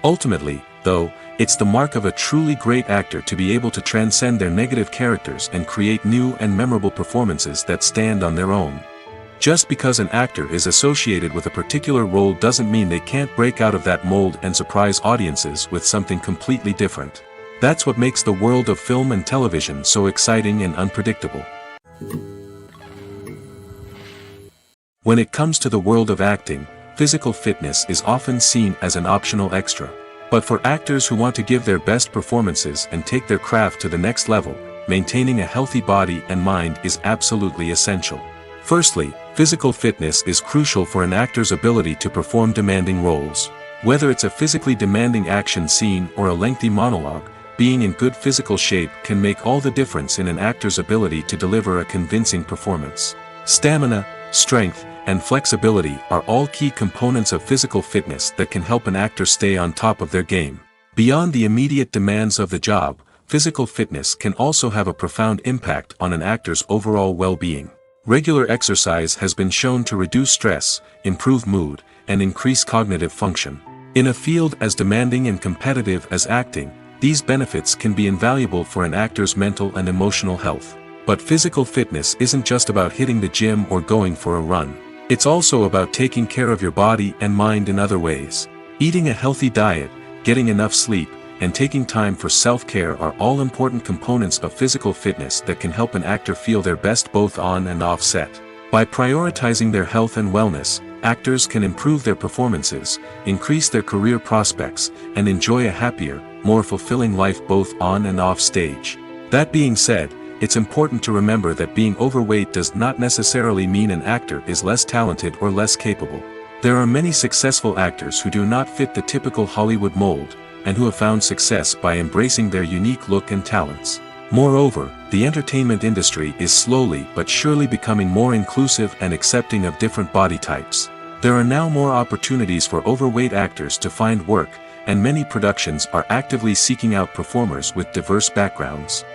Ultimately, though, it's the mark of a truly great actor to be able to transcend their negative characters and create new and memorable performances that stand on their own. Just because an actor is associated with a particular role doesn't mean they can't break out of that mold and surprise audiences with something completely different. That's what makes the world of film and television so exciting and unpredictable. When it comes to the world of acting, physical fitness is often seen as an optional extra. But for actors who want to give their best performances and take their craft to the next level, maintaining a healthy body and mind is absolutely essential. Firstly, physical fitness is crucial for an actor's ability to perform demanding roles. Whether it's a physically demanding action scene or a lengthy monologue, being in good physical shape can make all the difference in an actor's ability to deliver a convincing performance. Stamina, strength, and flexibility are all key components of physical fitness that can help an actor stay on top of their game. Beyond the immediate demands of the job, physical fitness can also have a profound impact on an actor's overall well-being. Regular exercise has been shown to reduce stress, improve mood, and increase cognitive function. In a field as demanding and competitive as acting, these benefits can be invaluable for an actor's mental and emotional health. But physical fitness isn't just about hitting the gym or going for a run. It's also about taking care of your body and mind in other ways. Eating a healthy diet, getting enough sleep, and taking time for self-care are all important components of physical fitness that can help an actor feel their best both on and off set. By prioritizing their health and wellness, actors can improve their performances, increase their career prospects, and enjoy a happier, more fulfilling life both on and off stage. That being said, it's important to remember that being overweight does not necessarily mean an actor is less talented or less capable. There are many successful actors who do not fit the typical Hollywood mold, and who have found success by embracing their unique look and talents. Moreover, the entertainment industry is slowly but surely becoming more inclusive and accepting of different body types. There are now more opportunities for overweight actors to find work, and many productions are actively seeking out performers with diverse backgrounds.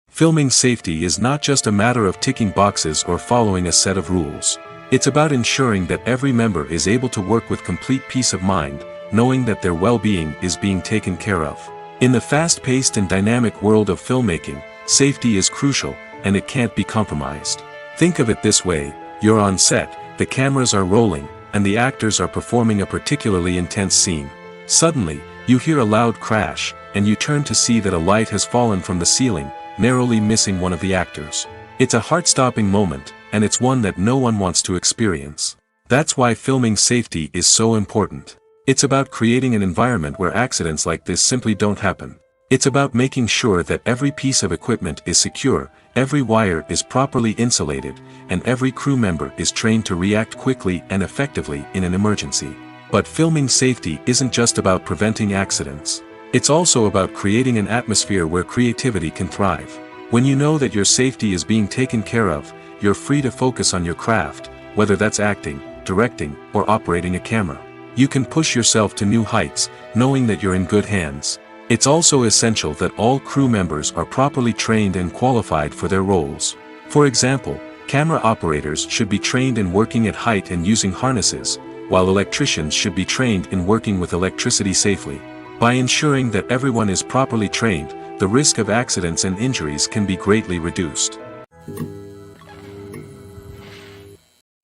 Filming safety is not just a matter of ticking boxes or following a set of rules. It's about ensuring that every member is able to work with complete peace of mind, knowing that their well-being is being taken care of. In the fast-paced and dynamic world of filmmaking, safety is crucial, and it can't be compromised. Think of it this way: you're on set, the cameras are rolling, and the actors are performing a particularly intense scene. Suddenly, you hear a loud crash, and you turn to see that a light has fallen from the ceiling, narrowly missing one of the actors. It's a heart-stopping moment, and it's one that no one wants to experience. That's why filming safety is so important. It's about creating an environment where accidents like this simply don't happen. It's about making sure that every piece of equipment is secure, every wire is properly insulated, and every crew member is trained to react quickly and effectively in an emergency. But filming safety isn't just about preventing accidents. It's also about creating an atmosphere where creativity can thrive. When you know that your safety is being taken care of, you're free to focus on your craft, whether that's acting, directing, or operating a camera. You can push yourself to new heights, knowing that you're in good hands. It's also essential that all crew members are properly trained and qualified for their roles. For example, camera operators should be trained in working at height and using harnesses, while electricians should be trained in working with electricity safely. By ensuring that everyone is properly trained, the risk of accidents and injuries can be greatly reduced.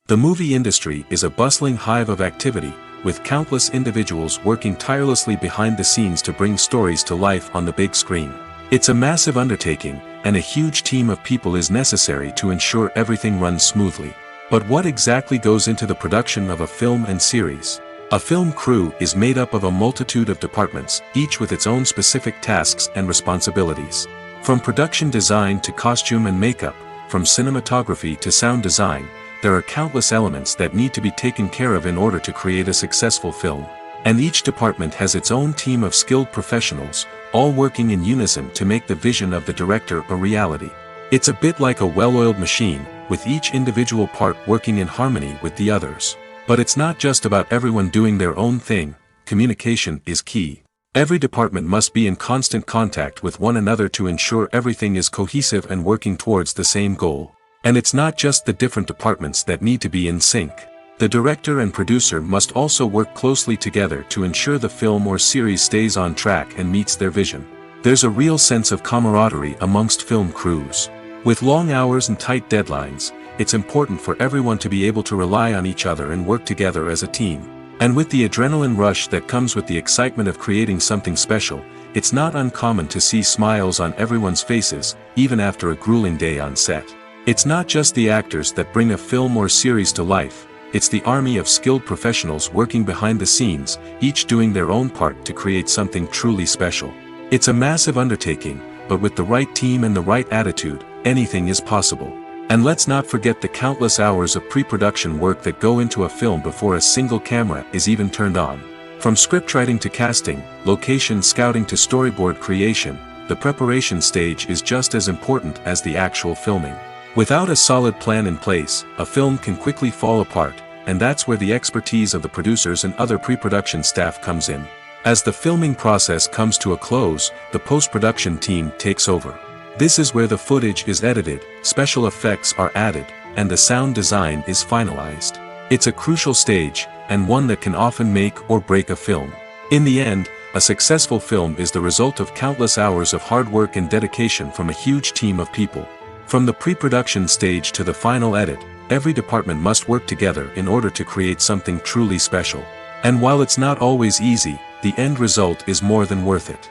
The movie industry is a bustling hive of activity, with countless individuals working tirelessly behind the scenes to bring stories to life on the big screen. It's a massive undertaking, and a huge team of people is necessary to ensure everything runs smoothly. But what exactly goes into the production of a film and series? A film crew is made up of a multitude of departments, each with its own specific tasks and responsibilities. From production design to costume and makeup, from cinematography to sound design, there are countless elements that need to be taken care of in order to create a successful film. And each department has its own team of skilled professionals, all working in unison to make the vision of the director a reality. It's a bit like a well-oiled machine, with each individual part working in harmony with the others. But it's not just about everyone doing their own thing. Communication is key. Every department must be in constant contact with one another to ensure everything is cohesive and working towards the same goal. And it's not just the different departments that need to be in sync. The director and producer must also work closely together to ensure the film or series stays on track and meets their vision. There's a real sense of camaraderie amongst film crews. With long hours and tight deadlines, it's important for everyone to be able to rely on each other and work together as a team. And with the adrenaline rush that comes with the excitement of creating something special, it's not uncommon to see smiles on everyone's faces, even after a grueling day on set. It's not just the actors that bring a film or series to life, it's the army of skilled professionals working behind the scenes, each doing their own part to create something truly special. It's a massive undertaking, but with the right team and the right attitude, anything is possible. And let's not forget the countless hours of pre-production work that go into a film before a single camera is even turned on. From scriptwriting to casting, location scouting to storyboard creation, the preparation stage is just as important as the actual filming. Without a solid plan in place, a film can quickly fall apart, and that's where the expertise of the producers and other pre-production staff comes in. As the filming process comes to a close, the post-production team takes over. This is where the footage is edited, special effects are added, and the sound design is finalized. It's a crucial stage, and one that can often make or break a film. In the end, a successful film is the result of countless hours of hard work and dedication from a huge team of people. From the pre-production stage to the final edit, every department must work together in order to create something truly special. And while it's not always easy, the end result is more than worth it.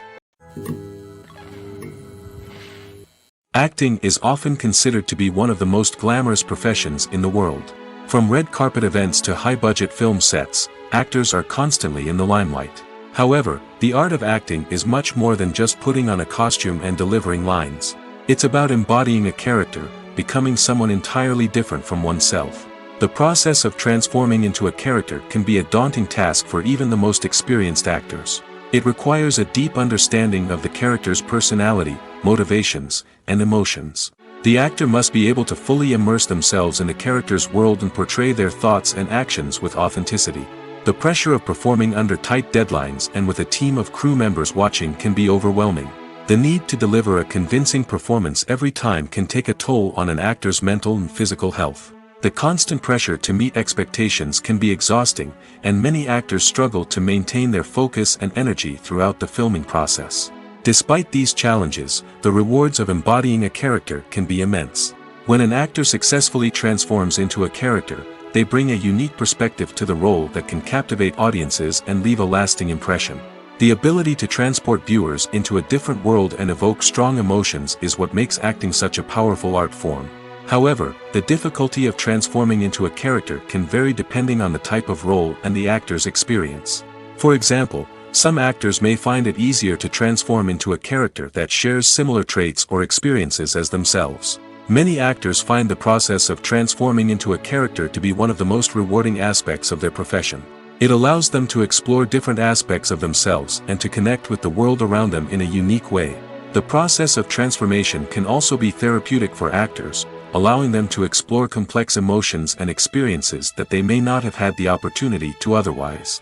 Acting is often considered to be one of the most glamorous professions in the world. From red carpet events to high-budget film sets, actors are constantly in the limelight. However, the art of acting is much more than just putting on a costume and delivering lines. It's about embodying a character, becoming someone entirely different from oneself. The process of transforming into a character can be a daunting task for even the most experienced actors. It requires a deep understanding of the character's personality, motivations, and emotions. The actor must be able to fully immerse themselves in the character's world and portray their thoughts and actions with authenticity. The pressure of performing under tight deadlines and with a team of crew members watching can be overwhelming. The need to deliver a convincing performance every time can take a toll on an actor's mental and physical health. The constant pressure to meet expectations can be exhausting, and many actors struggle to maintain their focus and energy throughout the filming process. Despite these challenges, the rewards of embodying a character can be immense. When an actor successfully transforms into a character, they bring a unique perspective to the role that can captivate audiences and leave a lasting impression. The ability to transport viewers into a different world and evoke strong emotions is what makes acting such a powerful art form. However, the difficulty of transforming into a character can vary depending on the type of role and the actor's experience. For example, some actors may find it easier to transform into a character that shares similar traits or experiences as themselves. Many actors find the process of transforming into a character to be one of the most rewarding aspects of their profession. It allows them to explore different aspects of themselves and to connect with the world around them in a unique way. The process of transformation can also be therapeutic for actors, allowing them to explore complex emotions and experiences that they may not have had the opportunity to otherwise.